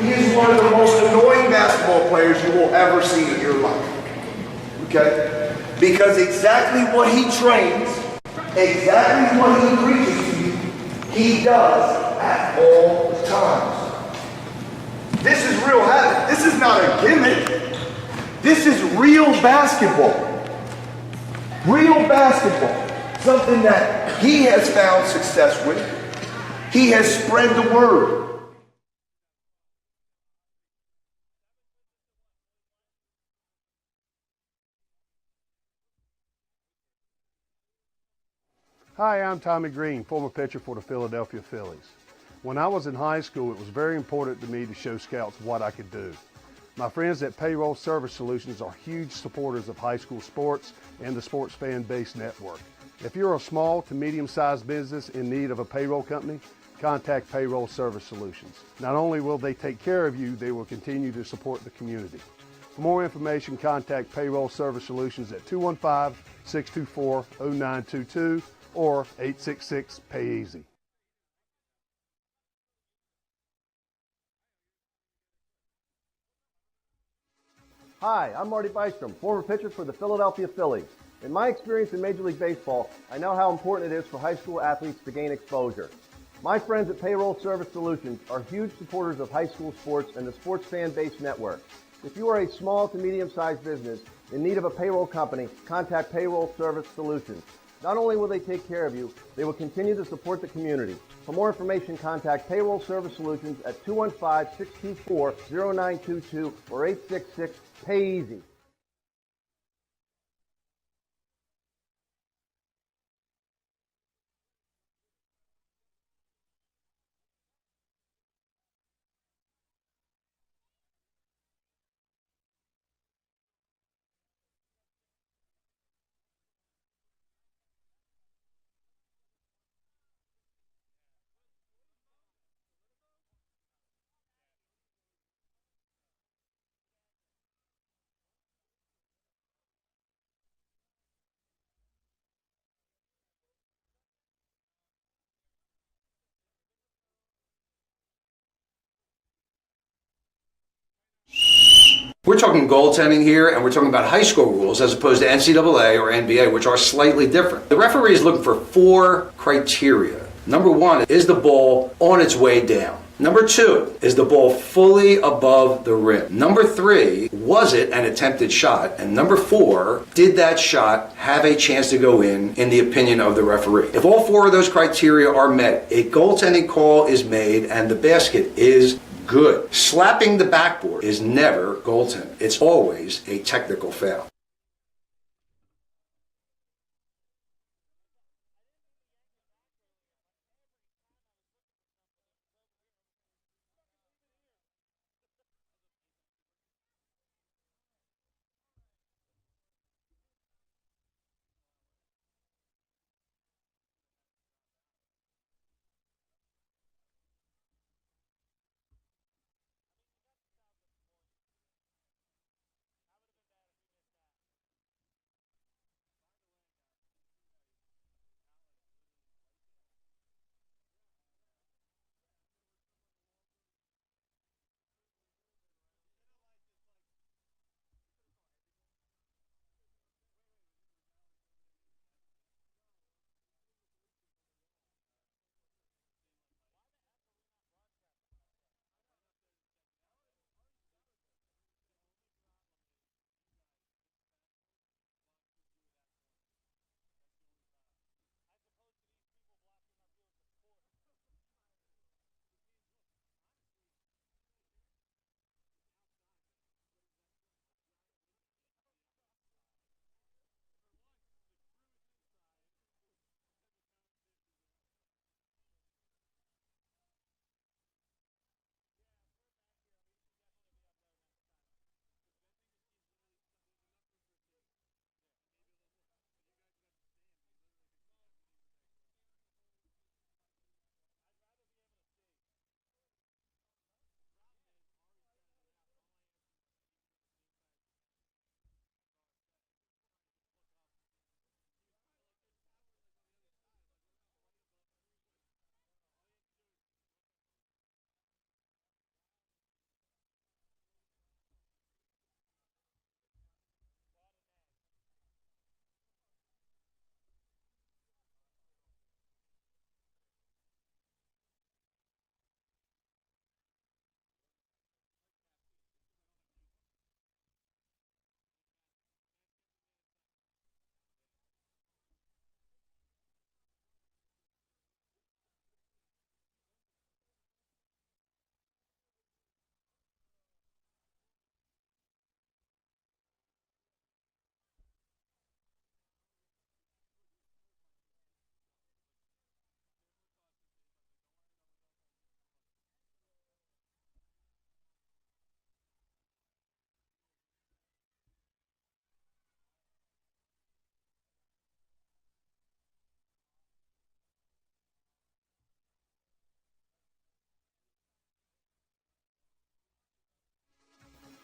[SPEAKER 7] He is one of the most annoying basketball players you will ever see in your life. Okay? Because exactly what he trains, exactly what he preaches to you, he does at all times. This is real habit. This is not a gimmick. This is real basketball. Real basketball. Something that he has found success with. He has spread the word.
[SPEAKER 3] Hi, I'm Tommy Green, former pitcher for the Philadelphia Phillies. When I was in high school, it was very important to me to show scouts what I could do. My friends at Payroll Service Solutions are huge supporters of high school sports and the Sports Fan Base Network. If you're a small to medium-sized business in need of a payroll company, contact Payroll Service Solutions. Not only will they take care of you, they will continue to support the community. For more information, contact Payroll Service Solutions at 215-624-0922 or 866-PAY-EASY.
[SPEAKER 4] Hi, I'm Marty Bystrom, former pitcher for the Philadelphia Phillies. In my experience in Major League Baseball, I know how important it is for high school athletes to gain exposure. My friends at Payroll Service Solutions are huge supporters of high school sports and the Sports Fan Base Network. If you are a small to medium-sized business in need of a payroll company, contact Payroll Service Solutions. Not only will they take care of you, they will continue to support the community. For more information, contact Payroll Service Solutions at 215-624-0922 or 866-PAY-EASY.
[SPEAKER 5] We're talking goaltending here, and we're talking about high school rules as opposed to NCAA or NBA, which are slightly different. The referee is looking for 4 criteria. Number 1, is the ball on its way down? Number 2, is the ball fully above the rim? Number 3, was it an attempted shot? And number 4, did that shot have a chance to go in the opinion of the referee? If all 4 of those criteria are met, a goaltending call is made and the basket is good. Slapping the backboard is never goaltending. It's always a technical foul.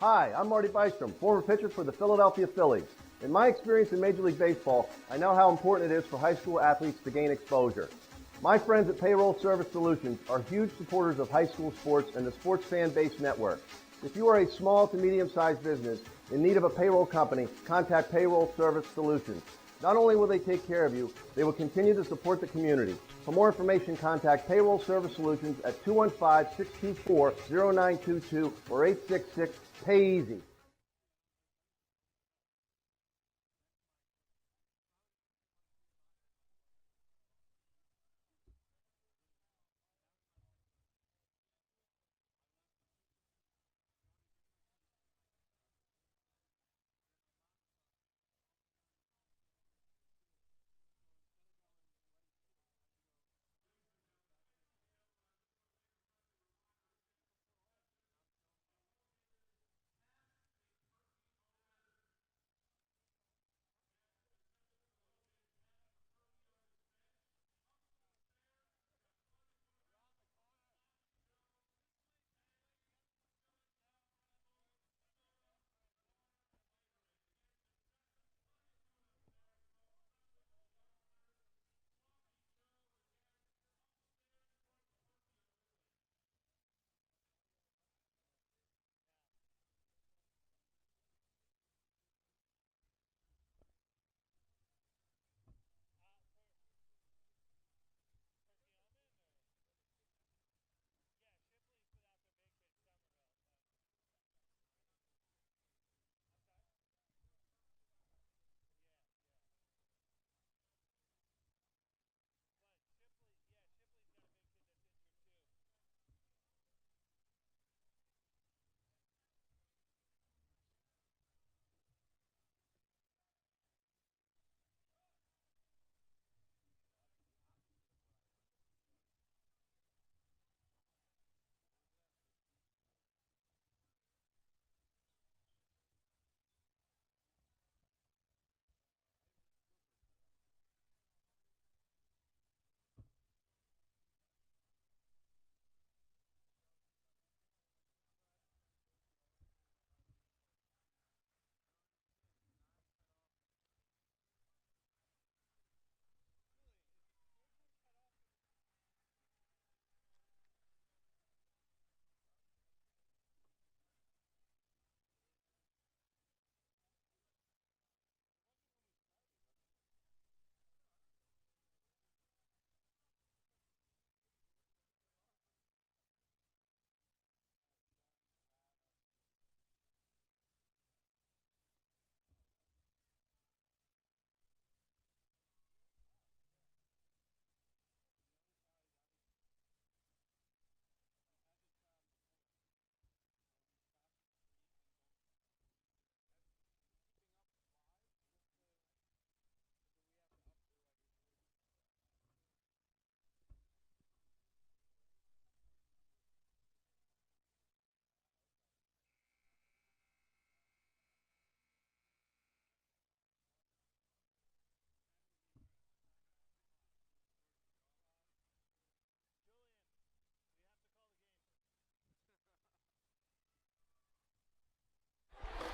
[SPEAKER 4] Hi, I'm Marty Bystrom, former pitcher for the Philadelphia Phillies. In my experience in Major League Baseball, I know how important it is for high school athletes to gain exposure. My friends at Payroll Service Solutions are huge supporters of high school sports and the sports fan-based network. If you are a small to medium-sized business in need of a payroll company, contact Payroll Service Solutions. Not only will they take care of you, they will continue to support the community. For more information, contact Payroll Service Solutions at 215-624-0922 or 866 Pay easy.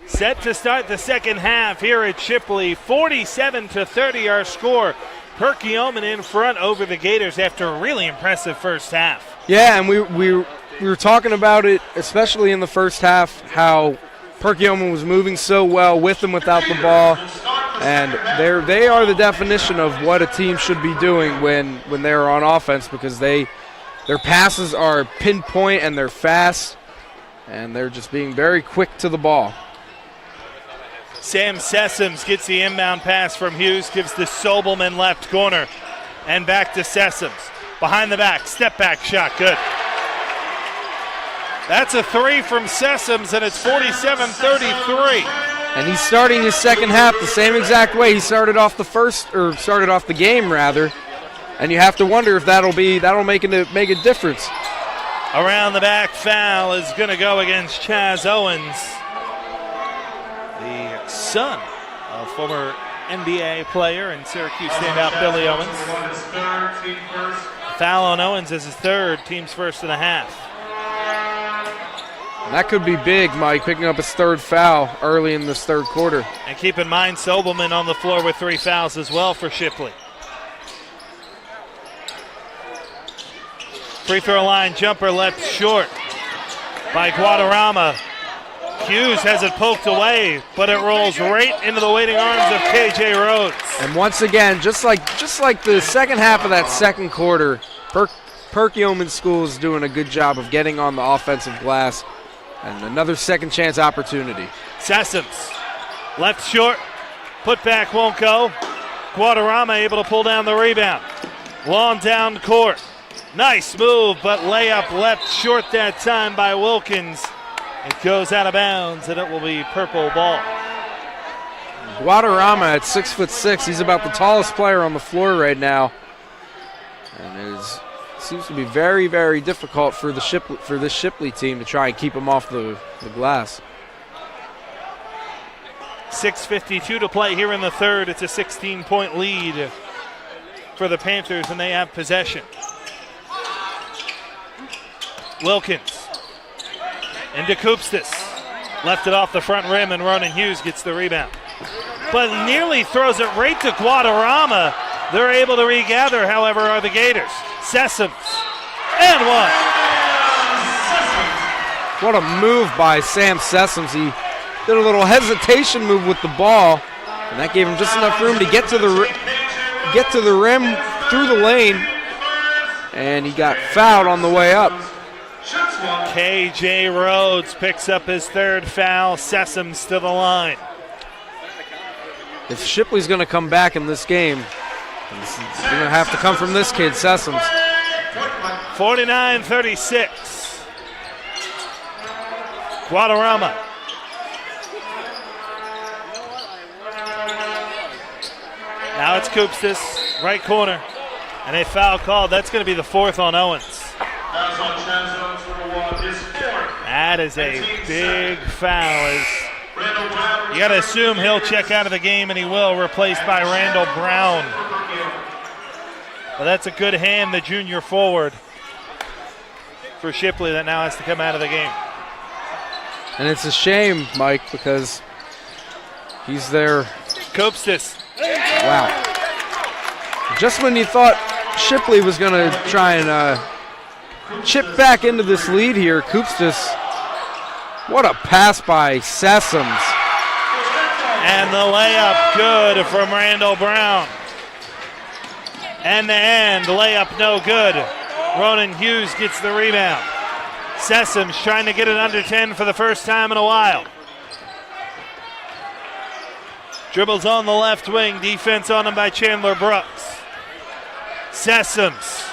[SPEAKER 1] Set to start the second half here at Shipley. 47-30 our score. Perkiomen in front over the Gators after a really impressive first half.
[SPEAKER 2] Yeah, and we were talking about it, especially in the first half, how Perkiomen was moving so well with and without the ball. And they are the definition of what a team should be doing when they're on offense, because their passes are pinpoint and they're fast, and they're just being very quick to the ball.
[SPEAKER 1] Sam Sessoms gets the inbound pass from Hughes, gives the Sobelman left corner, and back to Sessoms. Behind the back, step back shot, good. That's a three from Sessoms, and it's 47-33.
[SPEAKER 2] And he's starting his second half the same exact way he started off the game rather. And you have to wonder if that'll make a difference.
[SPEAKER 1] Around the back foul is going to go against Chaz Owens, the son of former NBA player and Syracuse standout Billy Owens. Foul on Owens is his third, team's first and a half.
[SPEAKER 2] And that could be big, Mike, picking up his third foul early in this third quarter.
[SPEAKER 1] And keep in mind, Sobelman on the floor with 3 fouls as well for Shipley. Free throw line jumper left short by Guadarrama. Hughes has it poked away, but it rolls right into the waiting arms of KJ Rhodes.
[SPEAKER 2] And once again, just like the second half of that second quarter, Perkiomen School is doing a good job of getting on the offensive glass And another second chance opportunity.
[SPEAKER 1] Sessoms, left short, put back won't go. Guadarrama able to pull down the rebound. Long down court. Nice move, but layup left short that time by Wilkins. It goes out of bounds, and it will be purple ball.
[SPEAKER 2] Guadarrama at 6'6", he's about the tallest player on the floor right now. And it seems to be very, very difficult for this Shipley team to try and keep him off the glass.
[SPEAKER 1] 6:52 to play here in the third. It's a 16-point lead for the Panthers, and they have possession. Wilkins into Koopstas. Left it off the front rim, and Ronan Hughes gets the rebound. But nearly throws it right to Guadarrama. They're able to regather, however, are the Gators. Sessoms, and one.
[SPEAKER 2] What a move by Sam Sessoms. He did a little hesitation move with the ball, and that gave him just enough room to get to the rim through the lane, and he got fouled on the way up.
[SPEAKER 1] KJ Rhodes picks up his third foul. Sessoms to the line.
[SPEAKER 2] If Shipley's going to come back in this game, it's going to have to come from this kid, Sessoms.
[SPEAKER 1] 49-36. Guadarrama. Now it's Koopstas, right corner. And a foul called. That's going to be the fourth on Owens. That is a big foul. You got to assume he'll check out of the game, and he will, replaced by Randall Brown. But that's a good hand, the junior forward for Shipley, that now has to come out of the game.
[SPEAKER 2] And it's a shame, Mike, because he's there.
[SPEAKER 1] Koopstas.
[SPEAKER 2] Wow. Just when you thought Shipley was going to try and chip back into this lead here, Koopstas. What a pass by Sessoms.
[SPEAKER 1] And the layup good from Randall Brown. And the end, layup no good. Ronan Hughes gets the rebound. Sessoms trying to get it under 10 for the first time in a while. Dribbles on the left wing, defense on him by Chandler Brooks. Sessoms.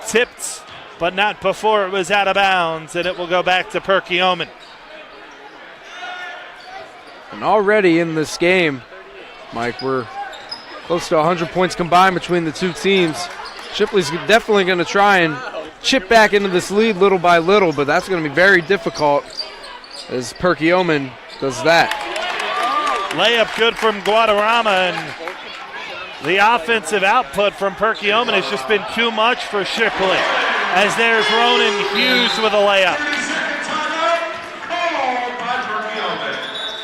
[SPEAKER 1] Tipped, but not before it was out of bounds, and it will go back to Perkiomen.
[SPEAKER 2] And already in this game, Mike, we're close to 100 points combined between the two teams. Shipley's definitely going to try and chip back into this lead little by little, but that's going to be very difficult as Perkiomen does that.
[SPEAKER 1] Layup good from Guadarrama, and the offensive output from Perkiomen has just been too much for Shipley, as there's Ronan Hughes with a layup.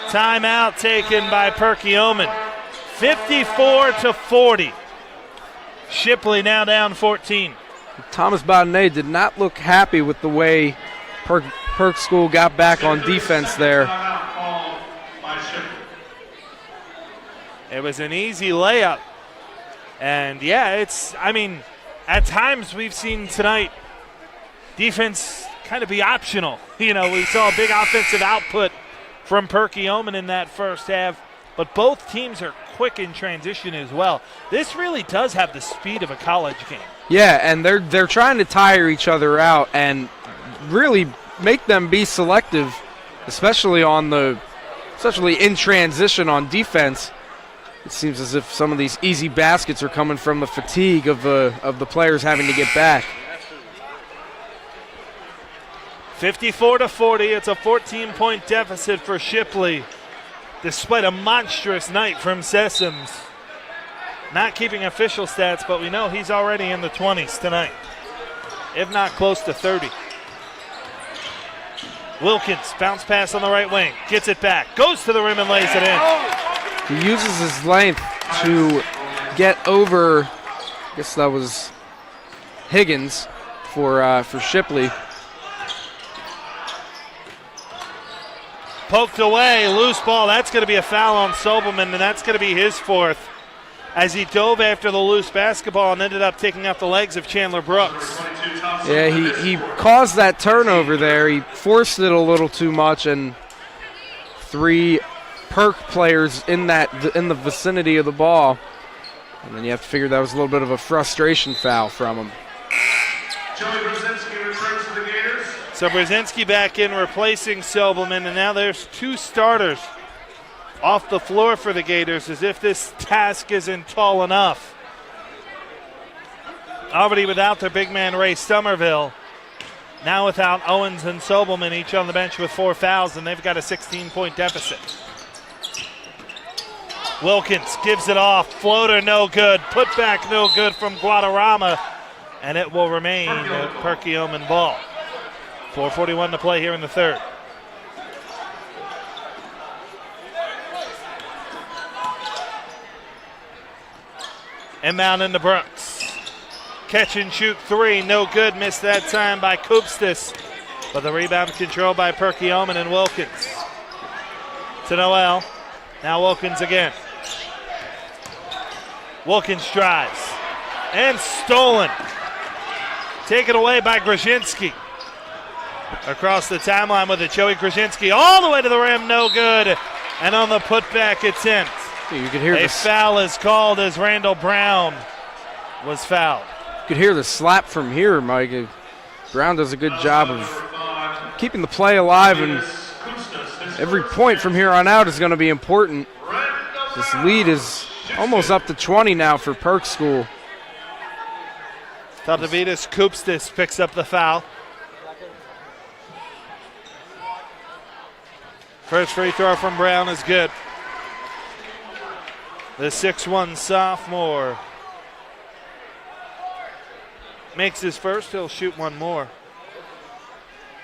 [SPEAKER 1] Timeout taken by Perkiomen. 54-40. Shipley now down 14.
[SPEAKER 2] Thomas Baudenet did not look happy with the way Perk School got back on defense there.
[SPEAKER 1] It was an easy layup. And yeah, at times we've seen tonight defense kind of be optional. You know, we saw a big offensive output from Perkiomen in that first half, but both teams are quick in transition as well. This really does have the speed of a college game.
[SPEAKER 2] Yeah, and they're trying to tire each other out and really make them be selective, especially in transition on defense. It seems as if some of these easy baskets are coming from the fatigue of the players having to get back.
[SPEAKER 1] 54-40. It's a 14-point deficit for Shipley, despite a monstrous night from Sessoms. Not keeping official stats, but we know he's already in the 20s tonight, if not close to 30. Wilkins, bounce pass on the right wing, gets it back, goes to the rim and lays it in.
[SPEAKER 2] He uses his length to get over, I guess that was Higgins for Shipley.
[SPEAKER 1] Poked away, loose ball. That's going to be a foul on Sobelman, and that's going to be his fourth. as he dove after the loose basketball and ended up taking out the legs of Chandler Brooks.
[SPEAKER 2] Yeah, he caused that turnover there. He forced it a little too much, and 3 Perk players in the vicinity of the ball. And then you have to figure that was a little bit of a frustration foul from him.
[SPEAKER 1] So Brzezinski back in replacing Sobelman, and now there's 2 starters off the floor for the Gators, as if this task isn't tall enough. Already without their big man Ray Somerville. Now without Owens and Sobelman, each on the bench with 4 fouls, and they've got a 16-point deficit. Wilkins gives it off. Floater no good. Put back no good from Guadarrama, and it will remain a Perkiomen ball. 4:41 to play here in the third. Inbound into Brooks. Catch and shoot 3, no good. Missed that time by Koopstis, but the rebound controlled by Perkiomen and Wilkins. To Noel. Now Wilkins again. Wilkins drives. And stolen. Taken away by Grzinski. Across the timeline with it, Joey Grzinski all the way to the rim, no good. And on the putback, it's in.
[SPEAKER 2] You could hear
[SPEAKER 1] a foul is called as Randall Brown was fouled.
[SPEAKER 2] You could hear the slap from here, Mike. Brown does a good job of keeping the play alive, and every point from here on out is going to be important. This lead is almost up to 20 now for Perk School.
[SPEAKER 1] Tatavitas Koopstis picks up the foul. First free throw from Brown is good. The 6'1 sophomore makes his first. He'll shoot one more.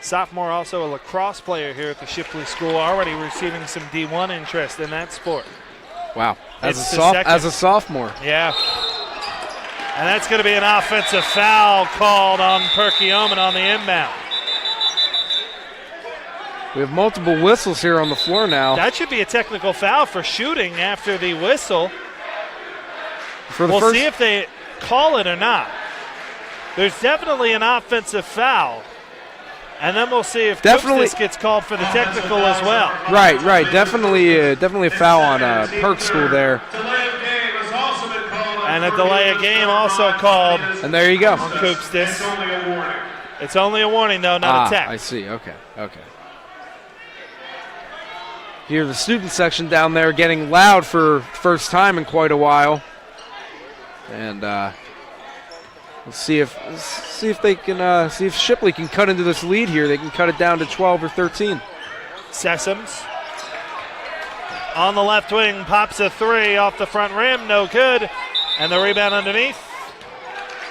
[SPEAKER 1] Sophomore, also a lacrosse player here at the Shipley School, already receiving some D1 interest in that sport.
[SPEAKER 2] Wow, as a sophomore.
[SPEAKER 1] Yeah. And that's going to be an offensive foul called on Perkiomen on the inbound.
[SPEAKER 2] We have multiple whistles here on the floor now.
[SPEAKER 1] That should be a technical foul for shooting after the whistle. We'll see if they call it or not. There's definitely an offensive foul. And then we'll see if this gets called for the technical as well.
[SPEAKER 2] Right. Definitely a foul on Perk School there.
[SPEAKER 1] And a delay of game also called.
[SPEAKER 2] And there you go.
[SPEAKER 1] On Koopstis. It's only a warning, though, not a tech.
[SPEAKER 2] I see. Okay. Hear the student section down there getting loud for first time in quite a while, and let's see if they can see if Shipley can cut into this lead here. They can cut it down to 12 or 13.
[SPEAKER 1] Sessoms on the left wing pops a 3 off the front rim, no good, and the rebound underneath.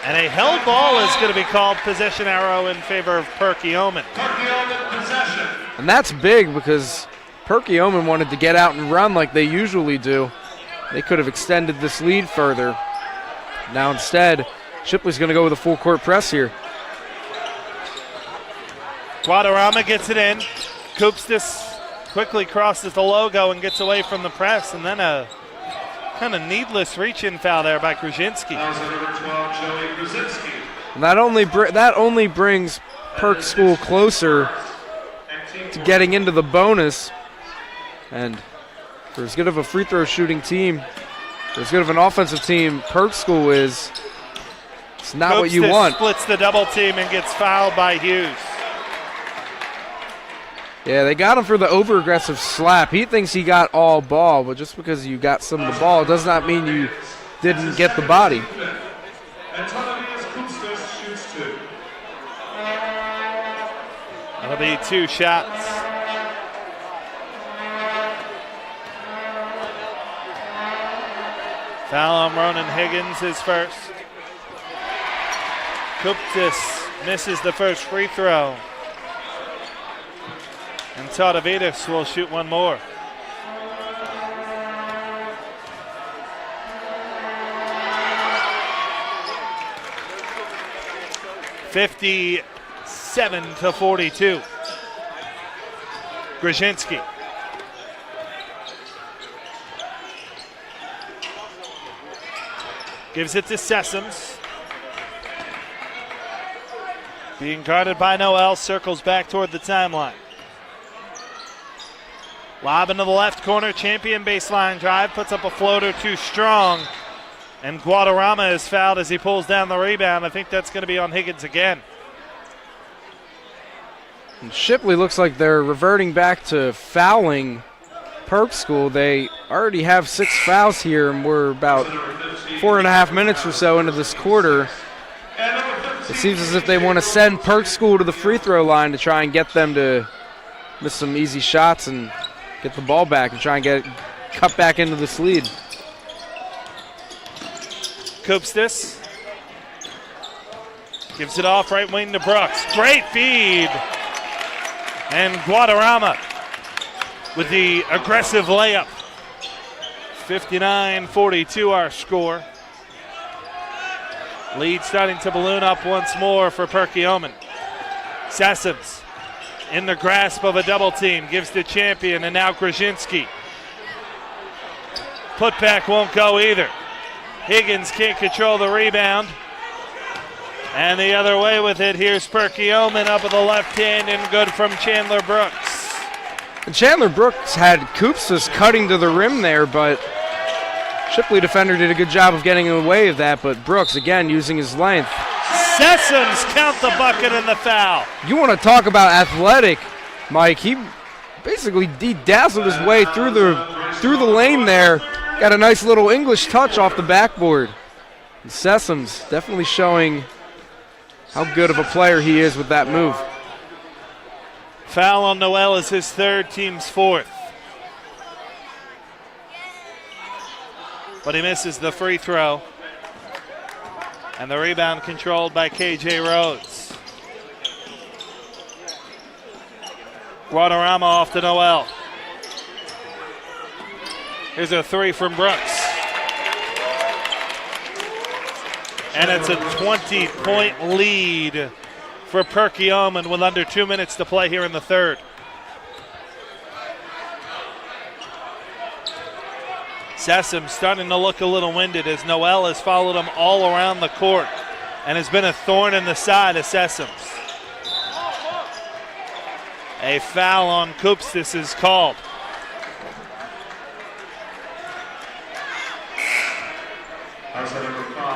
[SPEAKER 1] And a held ball is going to be called. Possession arrow in favor of Perkiomen.
[SPEAKER 2] And that's big because Perkiomen wanted to get out and run like they usually do. They could have extended this lead further. Now instead, Shipley's going to go with a full court press here.
[SPEAKER 1] Guadarrama gets it in. Koopstis quickly crosses the logo and gets away from the press, and then a kind of needless reach-in foul there by Grzinski.
[SPEAKER 2] And that only brings Perk School closer to getting into the bonus. And for as good of a free throw shooting team, for as good of an offensive team Perk School is, it's not what you want.
[SPEAKER 1] Splits the double team and gets fouled by Hughes.
[SPEAKER 2] Yeah, they got him for the over-aggressive slap. He thinks he got all ball, but just because you got some of the ball does not mean you didn't get the body.
[SPEAKER 1] That'll be 2 shots. Foul on Ronan Higgins, his first. Koopstis misses the first free throw. And Tatavitas will shoot one more. (57-42). Grzinski. Gives it to Sessoms. Being guarded by Noel, circles back toward the timeline. Lob into the left corner, Champion baseline drive, puts up a floater too strong. And Guadarrama is fouled as he pulls down the rebound. I think that's going to be on Higgins again.
[SPEAKER 2] And Shipley looks like they're reverting back to fouling Perk School. They already have 6 fouls here, and we're about 4.5 minutes or so into this quarter. It seems as if they want to send Perk School to the free throw line to try and get them to miss some easy shots and get the ball back and try and cut back into this lead.
[SPEAKER 1] Koopstis gives it off right wing to Brooks. Great feed. And Guadarrama with the aggressive layup. 59-42 our score. Lead starting to balloon up once more for Perkiomen. Sessoms in the grasp of a double team. Gives to Champion and now Grzinski. Putback won't go either. Higgins can't control the rebound. And the other way with it, here's Perkiomen up with the left hand and good from Chandler Brooks.
[SPEAKER 2] And Chandler Brooks had Koopstis cutting to the rim there, but Shipley defender did a good job of getting away with that, but Brooks, again, using his length.
[SPEAKER 1] Sessoms count the bucket and the foul.
[SPEAKER 2] You want to talk about athletic, Mike. He basically dazzled his way through the lane there. Got a nice little English touch off the backboard. And Sessoms definitely showing how good of a player he is with that move.
[SPEAKER 1] Foul on Noel is his third, team's fourth. But he misses the free throw. And the rebound controlled by KJ Rhodes. Guadarrama off to Noel. Here's a three from Brooks. And it's a 20-point lead for Perkiomen with under 2 minutes to play here in the third. Sessoms starting to look a little winded as Noel has followed him all around the court and has been a thorn in the side of Sessoms. A foul on Koopstis is called.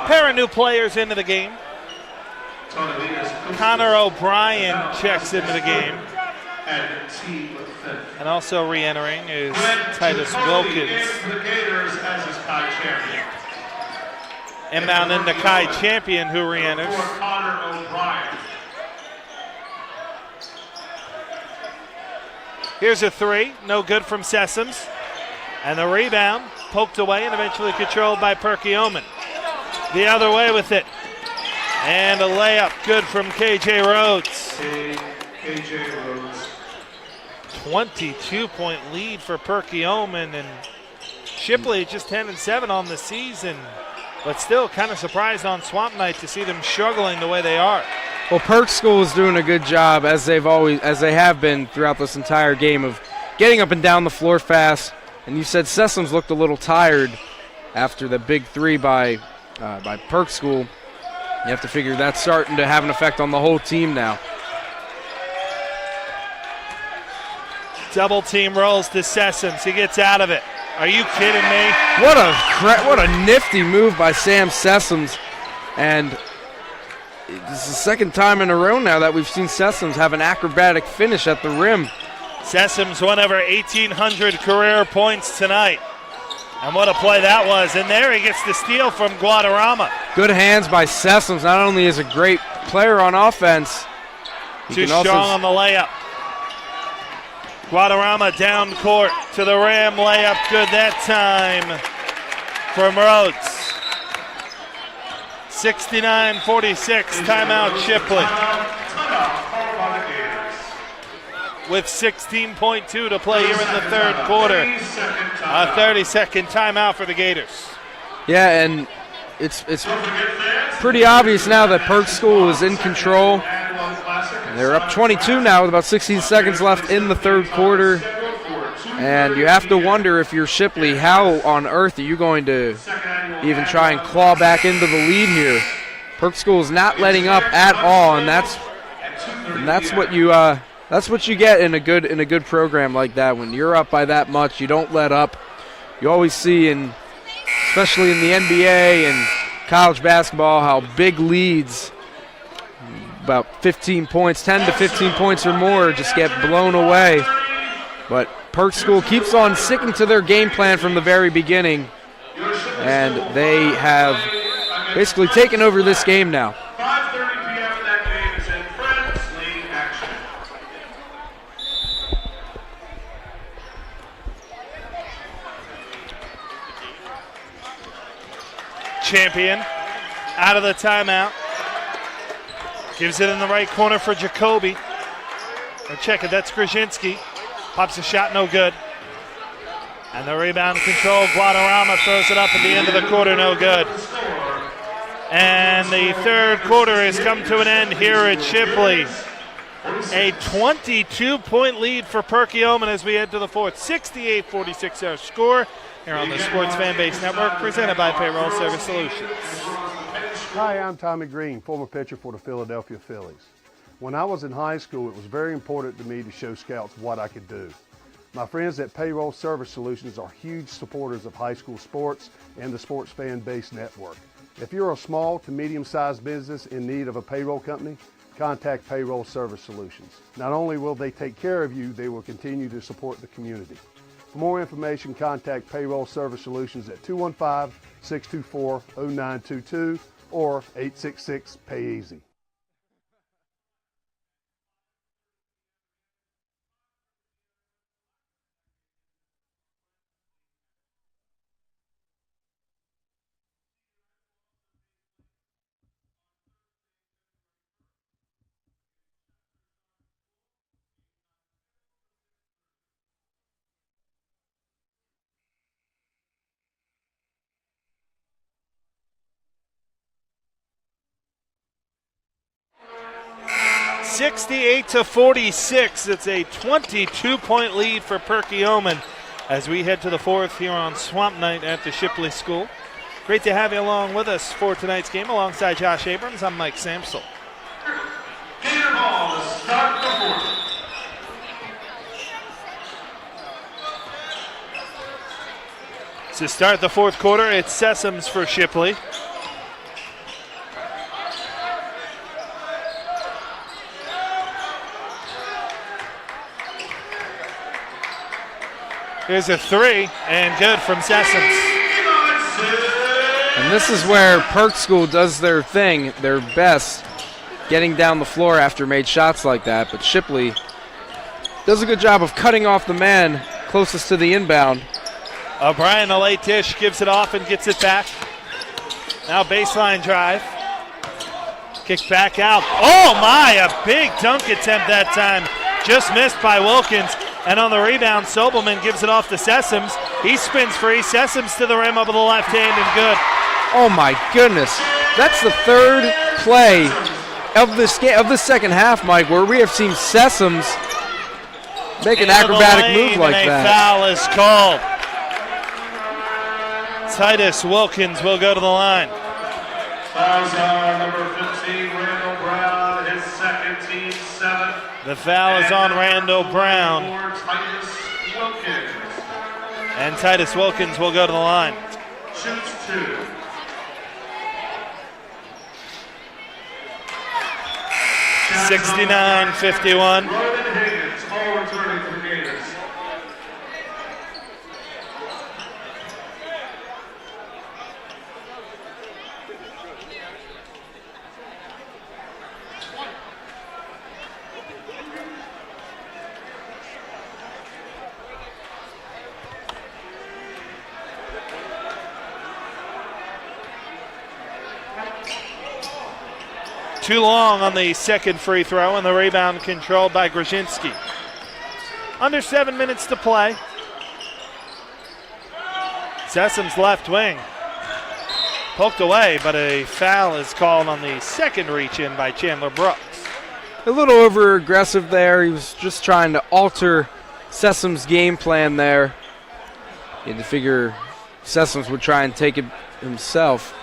[SPEAKER 1] Pair of new players into the game. Connor O'Brien checks into the game. And also re-entering is Titus Wilkins. Inbound into Kai Champion, who re-enters. Here's a three, no good from Sessoms. And the rebound poked away and eventually controlled by Perkiomen. The other way with it. And a layup good from KJ Rhodes. KJ Rhodes. 22-point lead for Perkiomen, and Shipley just 10-7 on the season, but still kind of surprised on Swamp Night to see them struggling the way they are.
[SPEAKER 2] Well, Perk School is doing a good job, as they have been throughout this entire game, of getting up and down the floor fast. And you said Sessoms looked a little tired after the big three by Perk School. You have to figure that's starting to have an effect on the whole team now.
[SPEAKER 1] Double team rolls to Sessoms. He gets out of it. Are you kidding me?
[SPEAKER 2] What a nifty move by Sam Sessoms. And this is the second time in a row now that we've seen Sessoms have an acrobatic finish at the rim.
[SPEAKER 1] Sessoms won over 1,800 career points tonight. And what a play that was. And there he gets the steal from Guadarrama.
[SPEAKER 2] Good hands by Sessoms. Not only is a great player on offense,
[SPEAKER 1] too strong on the layup. Guadarrama down court to the rim, layup good that time from Rhodes. 69-46, timeout Shipley. With 16.2 to play here in the third quarter. A 30-second timeout for the Gators.
[SPEAKER 2] Yeah, and it's pretty obvious now that Perk School is in control. They're up 22 now with about 16 seconds left in the third quarter. And you have to wonder, if you're Shipley, how on earth are you going to even try and claw back into the lead here? Perk School is not letting up at all, and that's what you get in a good program like that. When you're up by that much, you don't let up. You always see, especially in the NBA and college basketball, how big leads, about 15 points, 10 to 15 points or more, just get blown away. But Perk School keeps on sticking to their game plan from the very beginning, and they have basically taken over this game now.
[SPEAKER 1] 5:30 p.m. That game is in Friends League action. Champion out of the timeout. Gives it in the right corner for Jacoby. Or check it, that's Grzinski. Pops a shot, no good. And the rebound control, Guadarrama throws it up at the end of the quarter, no good. And the third quarter has come to an end here at Shipley. A 22-point lead for Perkiomen as we head to the fourth. 68-46 our score here on the Sports Fan Base Network, presented by Payroll Service Solutions.
[SPEAKER 3] Hi, I'm Tommy Green, former pitcher for the Philadelphia Phillies. When I was in high school, it was very important to me to show scouts what I could do. My friends at Payroll Service Solutions are huge supporters of high school sports and the Sports Fan Base Network. If you're a small to medium-sized business in need of a payroll company, contact Payroll Service Solutions. Not only will they take care of you, they will continue to support the community. For more information, contact Payroll Service Solutions at 215-624-0922 or 866-PAY-EASY.
[SPEAKER 1] (68-46). It's a 22-point lead for Perkiomen as we head to the fourth here on Swamp Night at the Shipley School. Great to have you along with us for tonight's game. Alongside Josh Abrams, I'm Mike Samsel.
[SPEAKER 8] Gator ball to start the fourth.
[SPEAKER 1] To start the fourth quarter, it's Sessoms for Shipley. Here's a three, and good from Sessoms.
[SPEAKER 2] And this is where Perk School does their thing, their best, getting down the floor after made shots like that. But Shipley does a good job of cutting off the man closest to the inbound.
[SPEAKER 1] O'Brien, a late dish, gives it off and gets it back. Now baseline drive. Kick back out. Oh my, a big dunk attempt that time. Just missed by Wilkins. And on the rebound, Sobelman gives it off to Sessoms. He spins free. Sessoms to the rim up with the left hand and good.
[SPEAKER 2] Oh my goodness. That's the third play of this game, of the second half, Mike, where we have seen Sessoms make an acrobatic move like that.
[SPEAKER 1] A foul is called. Titus Wilkins will go to the line.
[SPEAKER 8] Fouls on number 15, Randall Brown, his second, team 7th.
[SPEAKER 1] The foul is on Randall Brown.
[SPEAKER 8] Titus Wilkins.
[SPEAKER 1] And Titus Wilkins will go to the line.
[SPEAKER 8] Shoots 2.
[SPEAKER 1] (69-51).
[SPEAKER 8] Roman Higgins, all returning for Gators.
[SPEAKER 1] Too long on the second free throw, and the rebound controlled by Grzinski. Under 7 minutes to play. Sessom's left wing. Poked away, but a foul is called on the second reach in by Chandler Brooks.
[SPEAKER 2] A little over aggressive there. He was just trying to alter Sessum's game plan there. You had to figure Sessoms would try and take it himself.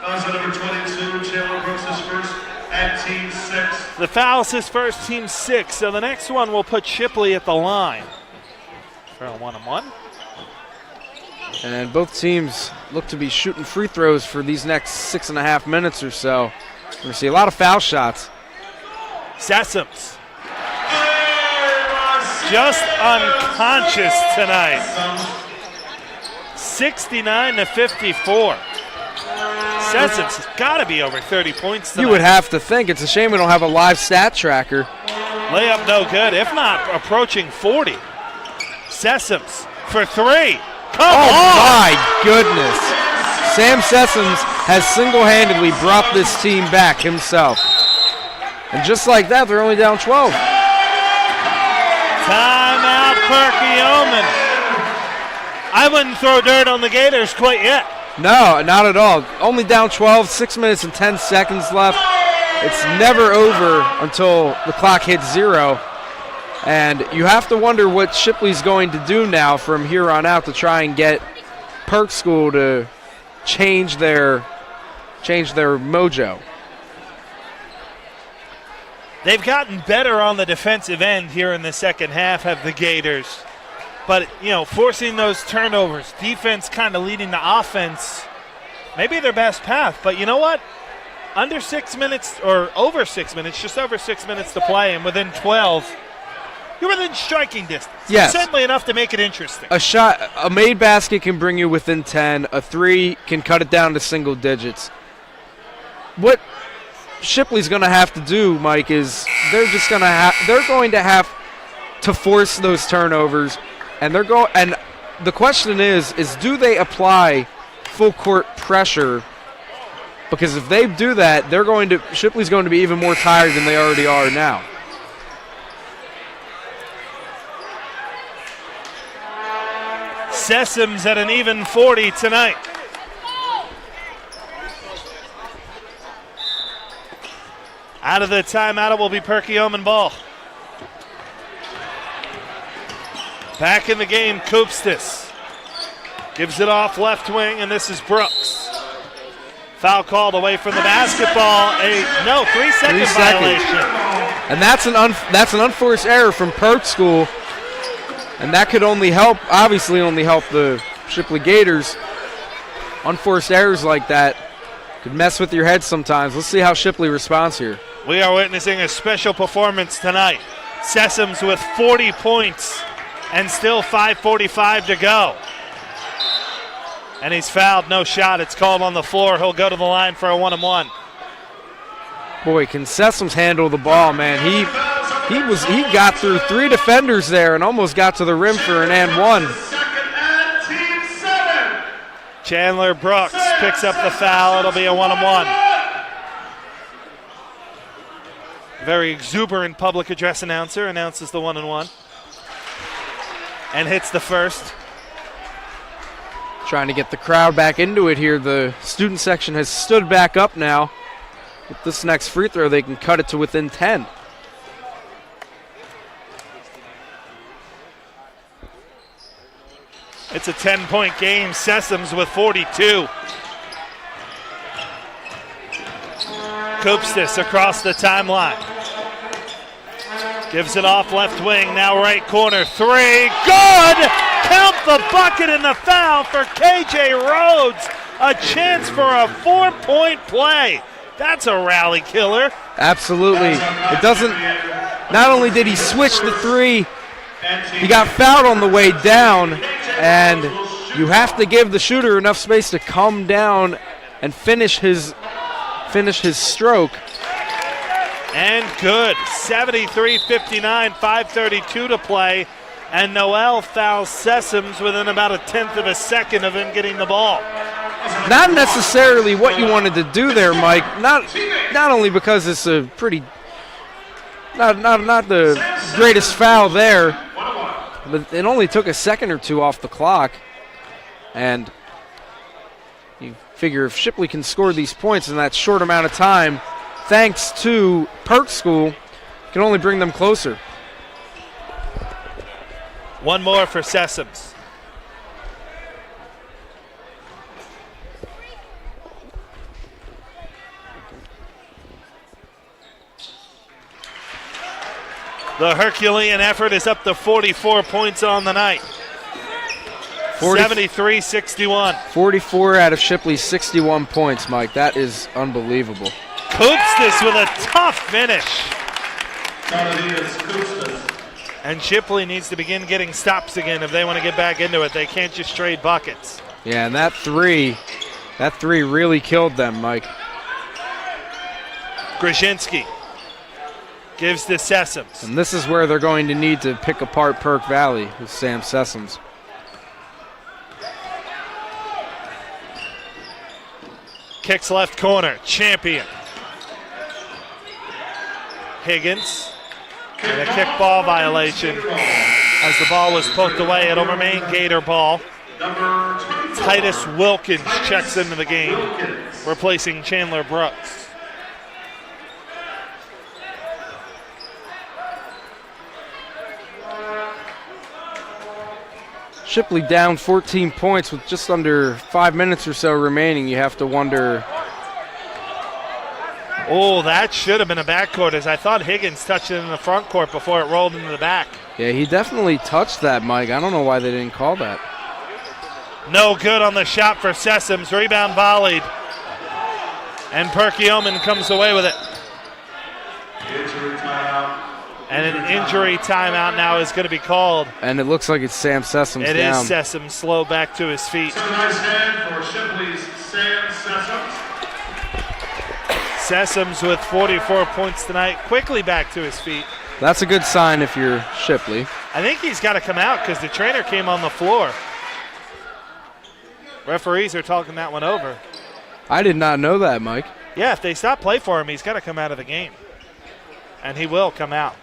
[SPEAKER 8] Number 22, Chandler Brooks is first at team 6.
[SPEAKER 1] The foul is his first, team 6. So the next one will put Shipley at the line for a 1-on-1.
[SPEAKER 2] And both teams look to be shooting free throws for these next 6.5 minutes or so. We're going to see a lot of foul shots.
[SPEAKER 1] Sessoms just unconscious tonight. 69-54. Sessoms has got to be over 30 points tonight.
[SPEAKER 2] You would have to think. It's a shame we don't have a live stat tracker.
[SPEAKER 1] Layup no good, if not approaching 40. Sessoms for 3. Come on!
[SPEAKER 2] My goodness. Sam Sessoms has single-handedly brought this team back himself. And just like that, they're only down 12.
[SPEAKER 1] Timeout, Perkiomen. I wouldn't throw dirt on the Gators quite yet.
[SPEAKER 2] No, not at all. Only down 12, 6 minutes and 10 seconds left. It's never over until the clock hits 0. And you have to wonder what Shipley's going to do now from here on out to try and get Perk School to change their mojo.
[SPEAKER 1] They've gotten better on the defensive end here in the second half, have the Gators. But, forcing those turnovers, defense kind of leading the offense, maybe their best path. But you know what? Under 6 minutes, or over 6 minutes, just over 6 minutes to play, and within 12, you're within striking distance.
[SPEAKER 2] Yes.
[SPEAKER 1] Certainly enough to make it interesting.
[SPEAKER 2] A made basket can bring you within 10. A 3 can cut it down to single digits. What Shipley's going to have to do, Mike, is they're going to have to force those turnovers, and the question is do they apply full court pressure? Because if they do that, Shipley's going to be even more tired than they already are now.
[SPEAKER 1] Sessoms at an even 40 tonight. Out of the timeout, it will be Perkiomen ball. Back in the game, Koopstis gives it off left wing, and this is Brooks. Foul called away from the basketball. 3-second violation.
[SPEAKER 2] And that's an unforced error from Perk School. And that could obviously only help the Shipley Gators. Unforced errors like that could mess with your head sometimes. Let's see how Shipley responds here.
[SPEAKER 1] We are witnessing a special performance tonight. Sessoms with 40 points and still 5:45 to go. And he's fouled, no shot. It's called on the floor. He'll go to the line for a 1-on-1.
[SPEAKER 2] Boy, can Sessoms handle the ball, man. He got through 3 defenders there and almost got to the rim for an and 1.
[SPEAKER 1] Chandler Brooks picks up the foul. It'll be a 1-on-1. Very exuberant public address announcer announces the 1-on-1 and hits the first.
[SPEAKER 2] Trying to get the crowd back into it here. The student section has stood back up now. With this next free throw, they can cut it to within 10.
[SPEAKER 1] It's a 10-point game. Sessoms with 42. Koopstis across the timeline. Gives it off left wing, now right corner. 3, good! Count the bucket and the foul for KJ Rhodes. A chance for a 4-point play. That's a rally killer.
[SPEAKER 2] Absolutely. Not only did he switch the 3, he got fouled on the way down, and you have to give the shooter enough space to come down and finish his stroke.
[SPEAKER 1] And good. 73-59, 5:32 to play. And Noel fouls Sessoms within about a tenth of a second of him getting the ball.
[SPEAKER 2] Not necessarily what you wanted to do there, Mike. Not only because it's a pretty not the greatest foul there, but it only took a second or two off the clock. And you figure if Shipley can score these points in that short amount of time, thanks to Perk School, can only bring them closer.
[SPEAKER 1] One more for Sessoms. The Herculean effort is up to 44 points on the night. 73-61.
[SPEAKER 2] 44 out of Shipley's 61 points, Mike. That is unbelievable.
[SPEAKER 1] Koopstis with a tough finish. And Shipley needs to begin getting stops again if they want to get back into it. They can't just trade buckets.
[SPEAKER 2] Yeah, and that three really killed them, Mike.
[SPEAKER 1] Grzinski gives to Sessoms.
[SPEAKER 2] And this is where they're going to need to pick apart Perk Valley with Sam Sessoms.
[SPEAKER 1] Kicks left corner, Champion. Higgins, and a kickball violation as the ball was poked away. It'll remain Gator ball. Titus Wilkins checks into the game, replacing Chandler Brooks.
[SPEAKER 2] Shipley down 14 points with just under 5 minutes or so remaining. You have to wonder.
[SPEAKER 1] Oh, that should have been a backcourt, as I thought Higgins touched it in the front court before it rolled into the back.
[SPEAKER 2] Yeah, he definitely touched that, Mike. I don't know why they didn't call that.
[SPEAKER 1] No good on the shot for Sessoms. Rebound volleyed. And Perkiomen comes away with it. And an injury timeout now is going to be called.
[SPEAKER 2] And it looks like it's Sam Sessoms
[SPEAKER 1] It
[SPEAKER 2] down.
[SPEAKER 1] is Sessoms slow back to his feet.
[SPEAKER 8] So nice hand for Shipley's Sam Sessoms.
[SPEAKER 1] Sessoms with 44 points tonight, quickly back to his feet.
[SPEAKER 2] That's a good sign if you're Shipley.
[SPEAKER 1] I think he's got to come out because the trainer came on the floor. Referees are talking that one over.
[SPEAKER 2] I did not know that, Mike.
[SPEAKER 1] Yeah, if they stop play for him, he's got to come out of the game. And he will come out.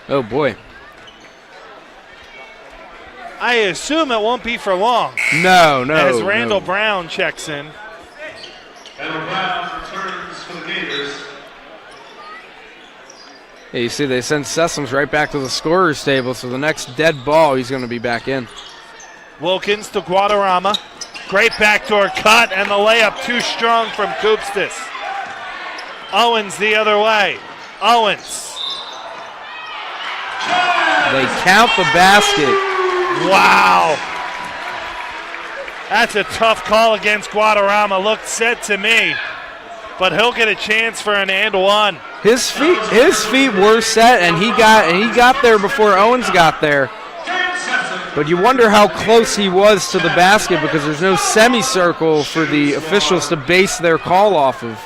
[SPEAKER 2] Oh, boy.
[SPEAKER 1] I assume it won't be for long.
[SPEAKER 2] No.
[SPEAKER 1] As Randall Brown checks in.
[SPEAKER 8] Randall Brown returns for the Gators.
[SPEAKER 2] Yeah, you see, they send Sessoms right back to the scorer's table, so the next dead ball, he's going to be back in.
[SPEAKER 1] Wilkins to Guadarrama. Great backdoor cut, and the layup too strong from Koopstis. Owens the other way. Owens.
[SPEAKER 2] They count the basket.
[SPEAKER 1] Wow. That's a tough call against Guadarrama. Looked set to me. But he'll get a chance for an and one.
[SPEAKER 2] His feet were set, and he got there before Owens got there. But you wonder how close he was to the basket because there's no semicircle for the officials to base their call off of.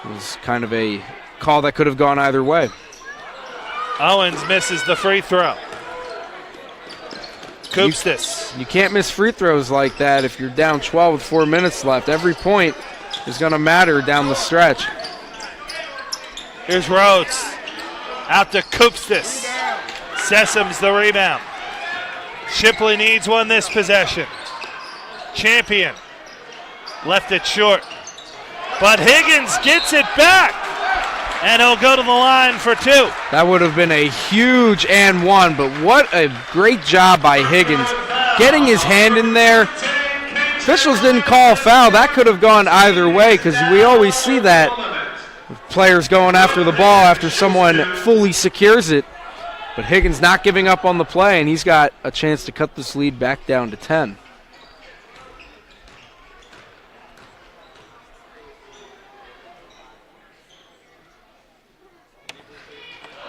[SPEAKER 2] It was kind of a call that could have gone either way.
[SPEAKER 1] Owens misses the free throw. Koopstis.
[SPEAKER 2] You can't miss free throws like that if you're down 12 with 4 minutes left. Every point is going to matter down the stretch.
[SPEAKER 1] Here's Rhodes. Out to Koopstis. Sessoms the rebound. Shipley needs one this possession. Champion. Left it short. But Higgins gets it back. And he'll go to the line for two.
[SPEAKER 2] That would have been a huge and one, but what a great job by Higgins. Getting his hand in there. Officials didn't call a foul. That could have gone either way because we always see that with players going after the ball after someone fully secures it. But Higgins not giving up on the play, and he's got a chance to cut this lead back down to 10.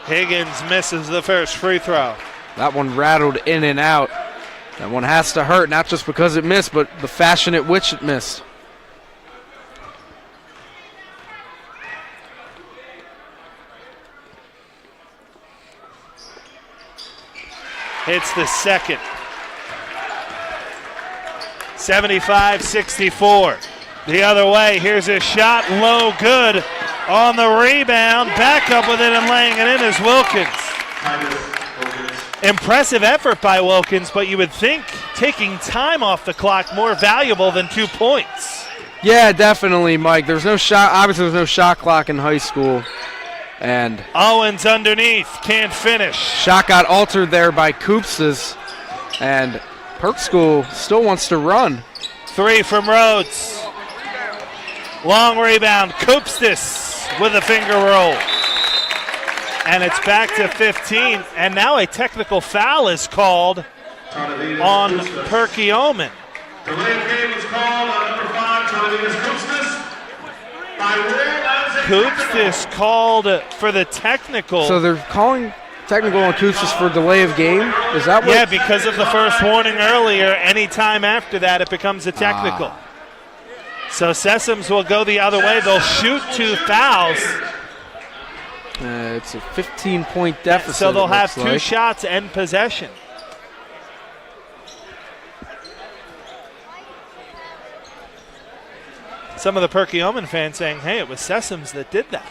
[SPEAKER 1] Higgins misses the first free throw.
[SPEAKER 2] That one rattled in and out. That one has to hurt, not just because it missed, but the fashion at which it missed.
[SPEAKER 1] Hits the second. 75-64. The other way, here's a shot, low, good. On the rebound, back up with it and laying it in is Wilkins. Impressive effort by Wilkins, but you would think taking time off the clock more valuable than 2 points.
[SPEAKER 2] Yeah, definitely, Mike. There's no shot. Obviously, there's no shot clock in high school. And
[SPEAKER 1] Owens underneath, can't finish.
[SPEAKER 2] Shot got altered there by Koopstas, and Perk School still wants to run.
[SPEAKER 1] 3 from Rhodes. Long rebound, Koopstas with a finger roll. And it's back to 15, and now a technical foul is called on Perkiomen.
[SPEAKER 8] The late game is called on number 5, Charlie Koopstas. By rule,
[SPEAKER 1] Koopstas called for the technical.
[SPEAKER 2] So they're calling technical on Koopstas for delay of game? Is that what?
[SPEAKER 1] Yeah, because of the first warning earlier, any time after that it becomes a technical. So Sessoms will go the other way. They'll shoot 2 fouls.
[SPEAKER 2] It's a 15-point deficit.
[SPEAKER 1] So they'll have 2
[SPEAKER 2] like.
[SPEAKER 1] shots and possession. Some of the Perkiomen fans saying, hey, it was Sessoms that did that.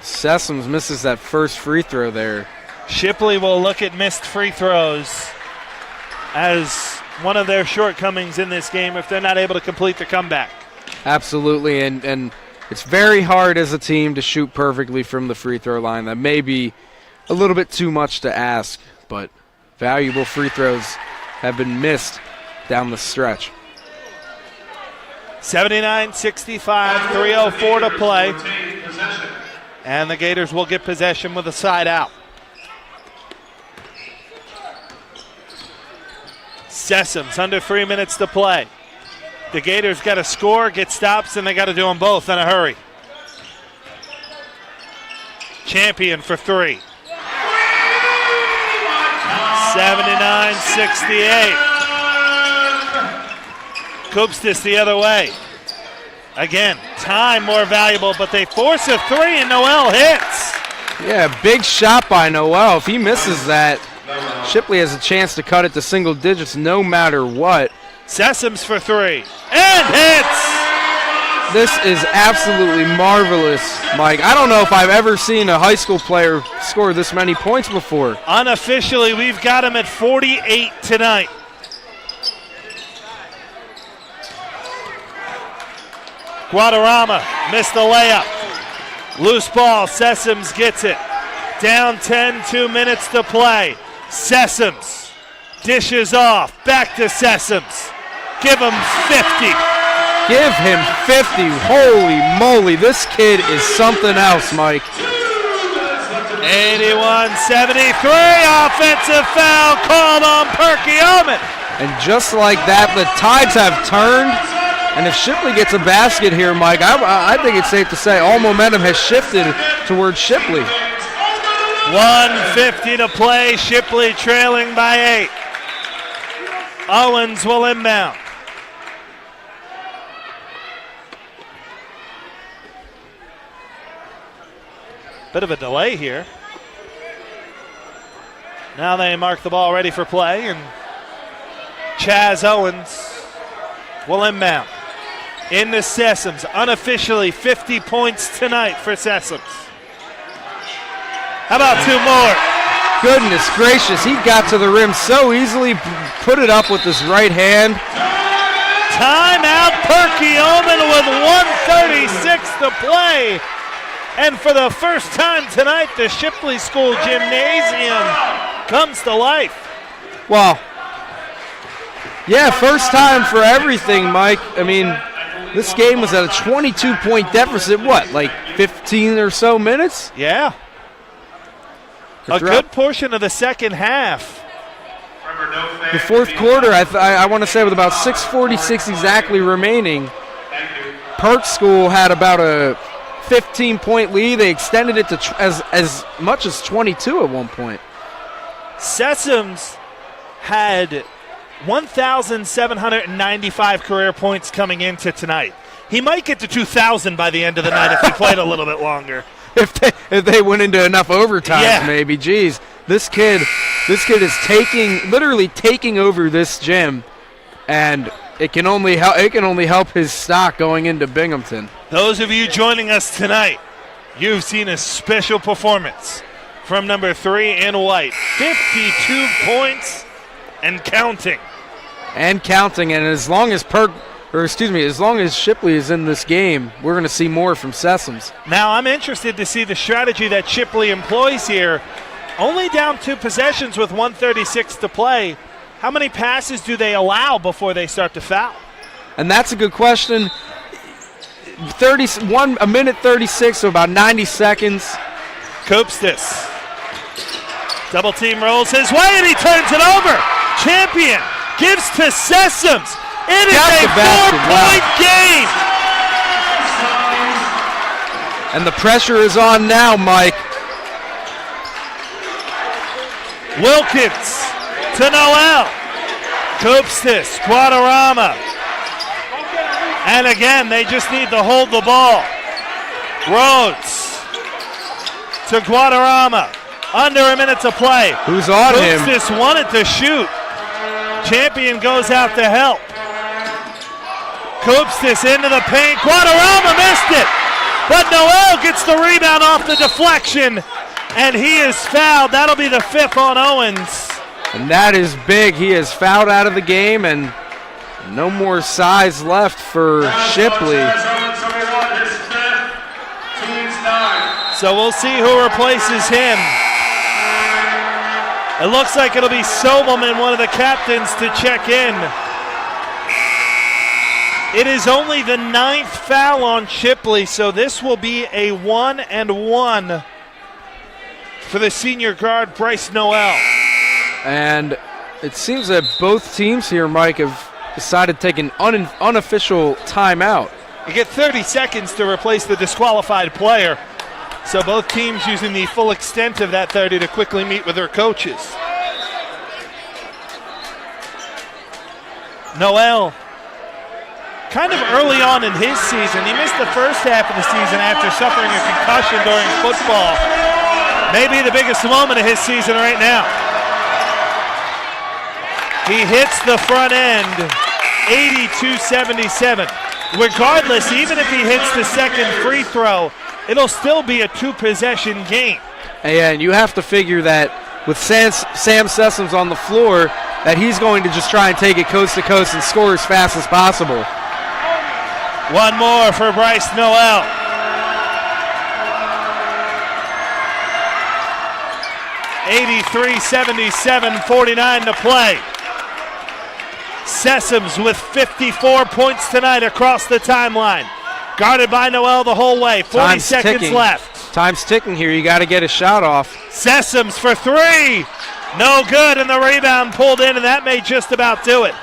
[SPEAKER 2] Sessoms misses that first free throw there.
[SPEAKER 1] Shipley will look at missed free throws as one of their shortcomings in this game if they're not able to complete the comeback.
[SPEAKER 2] Absolutely, and it's very hard as a team to shoot perfectly from the free throw line. That may be a little bit too much to ask, but valuable free throws have been missed down the stretch.
[SPEAKER 1] 79-65, 3:04 to play. And the Gators will get possession with a side out. Sessoms under 3 minutes to play. The Gators got to score, get stops, and they got to do them both in a hurry. Champion for 3. 79-68. Koopstas the other way. Again, time more valuable, but they force a 3 and Noel hits.
[SPEAKER 2] Yeah, big shot by Noel. If he misses that, Shipley has a chance to cut it to single digits no matter what.
[SPEAKER 1] Sessoms for 3 and hits.
[SPEAKER 2] This is absolutely marvelous, Mike. I don't know if I've ever seen a high school player score this many points before.
[SPEAKER 1] Unofficially, we've got him at 48 tonight. Guadarrama missed the layup. Loose ball, Sessoms gets it. Down 10, 2 minutes to play. Sessoms dishes off, back to Sessoms. Give him 50.
[SPEAKER 2] Give him 50. Holy moly, this kid is something else, Mike.
[SPEAKER 1] 81-73, offensive foul called on Perkiomen.
[SPEAKER 2] And just like that, the tides have turned. And if Shipley gets a basket here, Mike, I think it's safe to say all momentum has shifted towards Shipley.
[SPEAKER 1] 1:50 to play, Shipley trailing by 8. Owens will inbound. Bit of a delay here. Now they mark the ball ready for play, and Chaz Owens will inbound. Into Sessoms, unofficially 50 points tonight for Sessoms. How about 2 more?
[SPEAKER 2] Goodness gracious, he got to the rim so easily, put it up with his right hand.
[SPEAKER 1] Timeout, Perkiomen with 1:36 to play. And for the first time tonight, the Shipley School Gymnasium comes to life.
[SPEAKER 2] Well, yeah, first time for everything, Mike. I mean, this game was at a 22-point deficit, what, like 15 or so minutes?
[SPEAKER 1] Yeah. A good portion of the second half.
[SPEAKER 2] The fourth quarter, I want to say with about 6:46 exactly remaining, Perk School had about a 15-point lead. They extended it to as much as 22 at one point.
[SPEAKER 1] Sessoms had 1,795 career points coming into tonight. He might get to 2,000 by the end of the night if he played a little bit longer.
[SPEAKER 2] If they went into enough overtime,
[SPEAKER 1] yeah.
[SPEAKER 2] Maybe. Geez, this kid is literally taking over this gym, and it can only help his stock going into Binghamton.
[SPEAKER 1] Those of you joining us tonight, you've seen a special performance from number 3 in white. 52 points and counting.
[SPEAKER 2] And counting, and as long as as long as Shipley is in this game, we're going to see more from Sessoms.
[SPEAKER 1] Now I'm interested to see the strategy that Shipley employs here. Only down 2 possessions with 1:36 to play. How many passes do they allow before they start to foul?
[SPEAKER 2] And that's a good question. A minute 36, so about 90 seconds.
[SPEAKER 1] Koopstis. Double team rolls his way and he turns it over. Champion gives to Sessoms. It is a 4-point game.
[SPEAKER 2] And the pressure is on now, Mike.
[SPEAKER 1] Wilkins to Noel. Koopstis, Guadarrama. And again, they just need to hold the ball. Rhodes to Guadarrama. Under a minute to play.
[SPEAKER 2] Who's on him?
[SPEAKER 1] Koopstis wanted to shoot. Champion goes out to help. Koopstis into the paint. Guadarrama missed it. But Noel gets the rebound off the deflection. And he is fouled. That'll be the 5th on Owens.
[SPEAKER 2] And that is big. He is fouled out of the game, and no more size left for Shipley.
[SPEAKER 1] So we'll see who replaces him. It looks like it'll be Sobelman, one of the captains, to check in. It is only the 9th foul on Shipley, so this will be a 1-and-1 for the senior guard, Bryce Noel.
[SPEAKER 2] And it seems that both teams here, Mike, have decided to take an unofficial timeout.
[SPEAKER 1] You get 30 seconds to replace the disqualified player. So both teams using the full extent of that 30 to quickly meet with their coaches. Noel, kind of early on in his season, he missed the first half of the season after suffering a concussion during football. Maybe the biggest moment of his season right now. He hits the front end, 82-77. Regardless, even if he hits the second free throw, it'll still be a 2-possession game.
[SPEAKER 2] And you have to figure that with Sam Sessoms on the floor, that he's going to just try and take it coast to coast and score as fast as possible.
[SPEAKER 1] One more for Bryce Noel. (83-77), 49 to play. Sessoms with 54 points tonight across the timeline. Guarded by Noel the whole way. 40 seconds left.
[SPEAKER 2] Time's ticking here. You got to get a shot off.
[SPEAKER 1] Sessoms for 3. No good, and the rebound pulled in, and that may just about do it.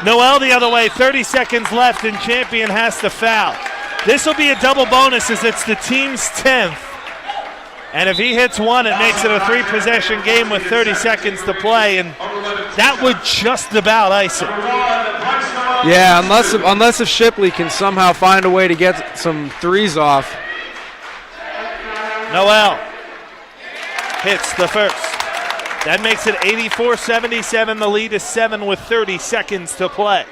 [SPEAKER 1] Noel the other way. 30 seconds left, and Champion has to foul. This will be a double bonus as it's the team's 10th. And if he hits one, it makes it a 3-possession game with 30 seconds to play, and that would just about ice it.
[SPEAKER 2] Yeah, unless if Shipley can somehow find a way to get some threes off.
[SPEAKER 1] Noel hits the first. That makes it 84-77. The lead is 7 with 30 seconds to play.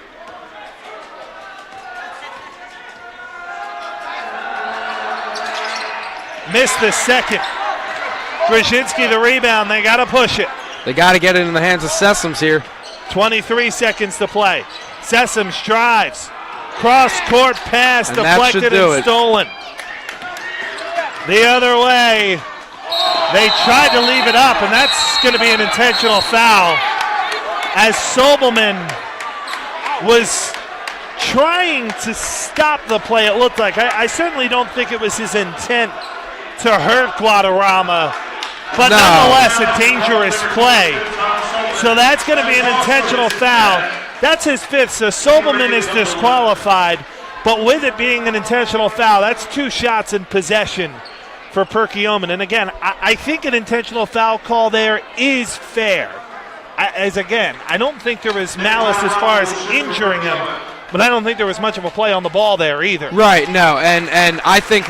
[SPEAKER 1] Missed the second. Grzinski the rebound. They got to push it.
[SPEAKER 2] They got to get it in the hands of Sessoms here.
[SPEAKER 1] 23 seconds to play. Sessoms drives. Cross-court pass,
[SPEAKER 2] and
[SPEAKER 1] deflected and stolen. The other way. They tried to leave it up, and that's going to be an intentional foul. As Sobelman was trying to stop the play, it looked like. I certainly don't think it was his intent to hurt Guadarrama, but nonetheless a dangerous play. So that's going to be an intentional foul. That's his 5th, so Sobelman is disqualified, but with it being an intentional foul, that's 2 shots in possession for Perkiomen. And again, I think an intentional foul call there is fair. I don't think there was malice as far as injuring him, but I don't think there was much of a play on the ball there either.
[SPEAKER 2] Right, no, and I think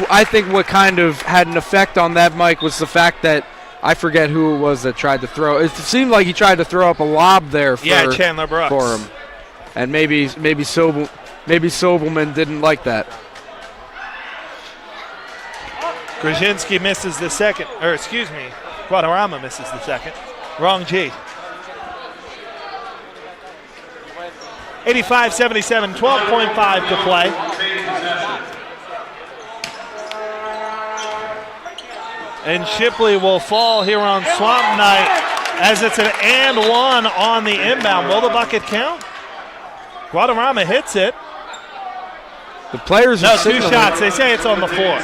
[SPEAKER 2] what kind of had an effect on that, Mike, was the fact that I forget who it was that tried to throw. It seemed like he tried to throw up a lob there for
[SPEAKER 1] Chandler Brooks.
[SPEAKER 2] For him. And maybe Sobelman didn't like that.
[SPEAKER 1] Grzinski misses the second, Guadarrama misses the second. Wrong G. 85-77, 12.5 to play. And Shipley will fall here on Swamp Night as it's an and one on the inbound. Will the bucket count? Guadarrama hits it.
[SPEAKER 2] The players
[SPEAKER 1] No,
[SPEAKER 2] are
[SPEAKER 1] two shots. They say it's on the floor.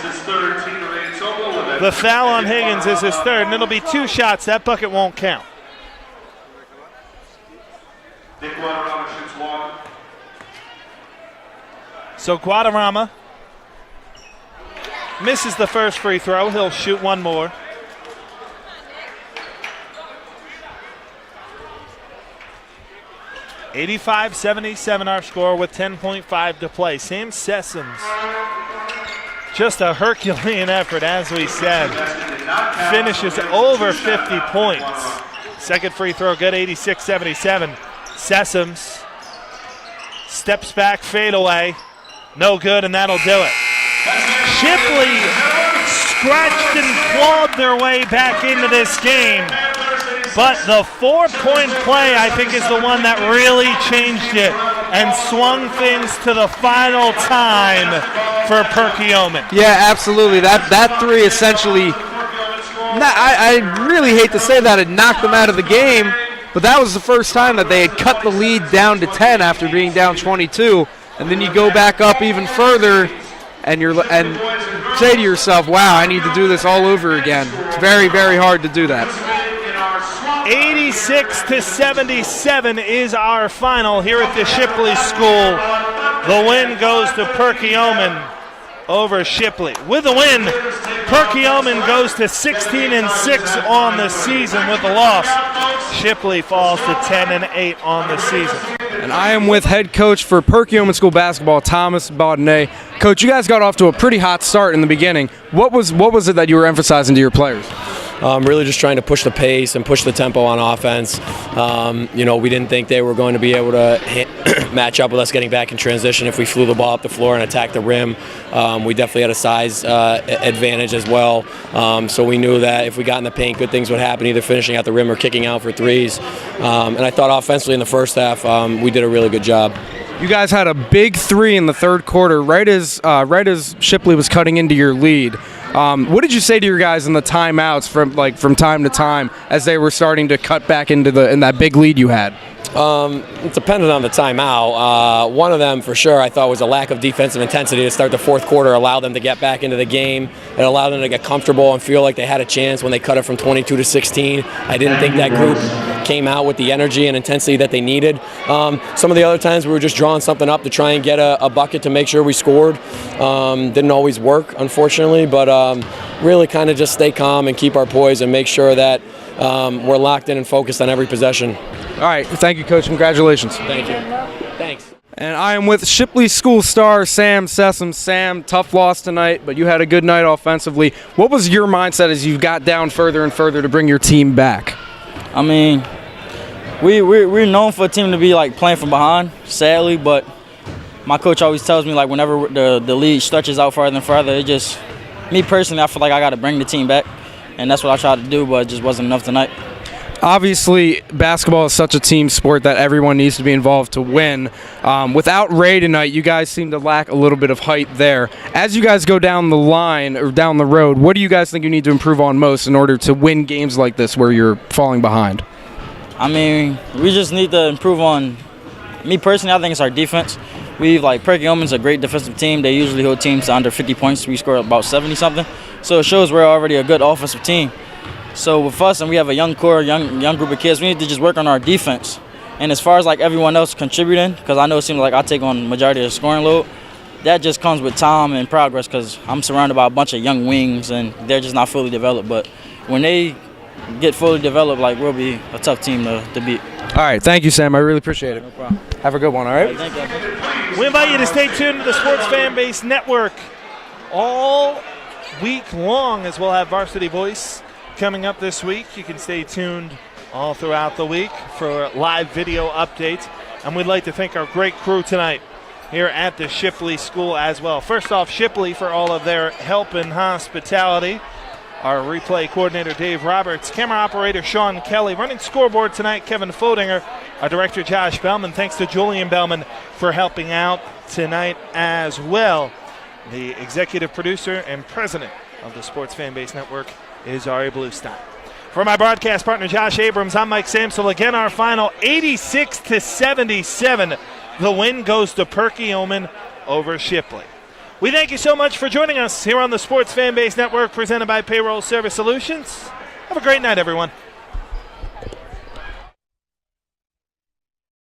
[SPEAKER 1] The foul on Higgins is his third, and it'll be 2 shots. That bucket won't count. So Guadarrama misses the first free throw. He'll shoot one more. (85-77) our score with 10.5 to play. Sam Sessoms, just a Herculean effort, as we said. Finishes over 50 points. Second free throw good, 86-77. Sessoms steps back, fade away. No good, and that'll do it. Shipley scratched and clawed their way back into this game. But the 4-point play, I think, is the one that really changed it and swung things to the final time for Perkiomen.
[SPEAKER 2] Yeah, absolutely. That three essentially, I really hate to say that, it knocked them out of the game, but that was the first time that they had cut the lead down to 10 after being down 22, and then you go back up even further and say to yourself, wow, I need to do this all over again. It's very, very hard to do that.
[SPEAKER 1] 86-77 is our final here at the Shipley School. The win goes to Perkiomen over Shipley. With the win, Perkiomen goes to 16-6 on the season. With the loss, Shipley falls to 10-8 on the season.
[SPEAKER 2] And I am with head coach for Perkiomen School basketball, Thomas Baudinet. Coach, you guys got off to a pretty hot start in the beginning. What was it that you were emphasizing to your players?
[SPEAKER 9] Really just trying to push the pace and push the tempo on offense. We didn't think they were going to be able to match up with us getting back in transition if we flew the ball up the floor and attacked the rim. We definitely had a size advantage as well. So we knew that if we got in the paint, good things would happen, either finishing at the rim or kicking out for threes. And I thought offensively in the first half, we did a really good job.
[SPEAKER 2] You guys had a big three in the third quarter, right as Shipley was cutting into your lead. What did you say to your guys in the timeouts from time to time as they were starting to cut back in that big lead you had?
[SPEAKER 9] It depended on the timeout. One of them, for sure, I thought was a lack of defensive intensity to start the fourth quarter, allow them to get back into the game. It allowed them to get comfortable and feel like they had a chance when they cut it from 22 to 16. I didn't think that group came out with the energy and intensity that they needed. Some of the other times we were just drawing something up to try and get a bucket to make sure we scored. Didn't always work, unfortunately, but really kind of just stay calm and keep our poise and make sure that we're locked in and focused on every possession.
[SPEAKER 2] All right. Thank you, Coach. Congratulations.
[SPEAKER 9] Thank you. Thanks.
[SPEAKER 2] And I am with Shipley School star Sam Sessoms. Sam, tough loss tonight, but you had a good night offensively. What was your mindset as you got down further and further to bring your team back?
[SPEAKER 10] I mean, we're known for a team to be playing from behind, sadly, but my coach always tells me whenever the lead stretches out farther and farther, it just, me personally, I feel like I got to bring the team back, and that's what I tried to do, but it just wasn't enough tonight.
[SPEAKER 2] Obviously, basketball is such a team sport that everyone needs to be involved to win. Without Ray tonight, you guys seem to lack a little bit of height there. As you guys go down the line or down the road, what do you guys think you need to improve on most in order to win games like this where you're falling behind?
[SPEAKER 10] I mean, we just need to improve on, me personally, I think it's our defense. Perkiomen's a great defensive team. They usually hold teams to under 50 points. We score about 70-something. So it shows we're already a good offensive team. So with us, and we have a young core, young group of kids, we need to just work on our defense. And as far as everyone else contributing, because I know it seems like I take on majority of the scoring load, that just comes with time and progress because I'm surrounded by a bunch of young wings and they're just not fully developed. But when they get fully developed, we'll be a tough team to beat.
[SPEAKER 2] All right, thank you, Sam. I really appreciate it.
[SPEAKER 10] No problem.
[SPEAKER 2] Have a good one, all right?
[SPEAKER 10] Thank you.
[SPEAKER 1] We invite you to stay tuned to the Sports Fan Base Network all week long as we'll have Varsity Voice coming up this week. You can stay tuned all throughout the week for live video updates. And we'd like to thank our great crew tonight here at the Shipley School as well. First off, Shipley for all of their help and hospitality. Our replay coordinator, Dave Roberts. Camera operator, Sean Kelly. Running scoreboard tonight, Kevin Fodinger. Our director, Josh Bellman. Thanks to Julian Bellman for helping out tonight as well. The executive producer and president of the Sports Fanbase Network is Ari Bluestein. For my broadcast partner, Josh Abrams, I'm Mike Samsel. Again, our final 86-77. The win goes to Perkiomen over Shipley. We thank you so much for joining us here on the Sports Fanbase Network, presented by Payroll Service Solutions. Have a great night, everyone.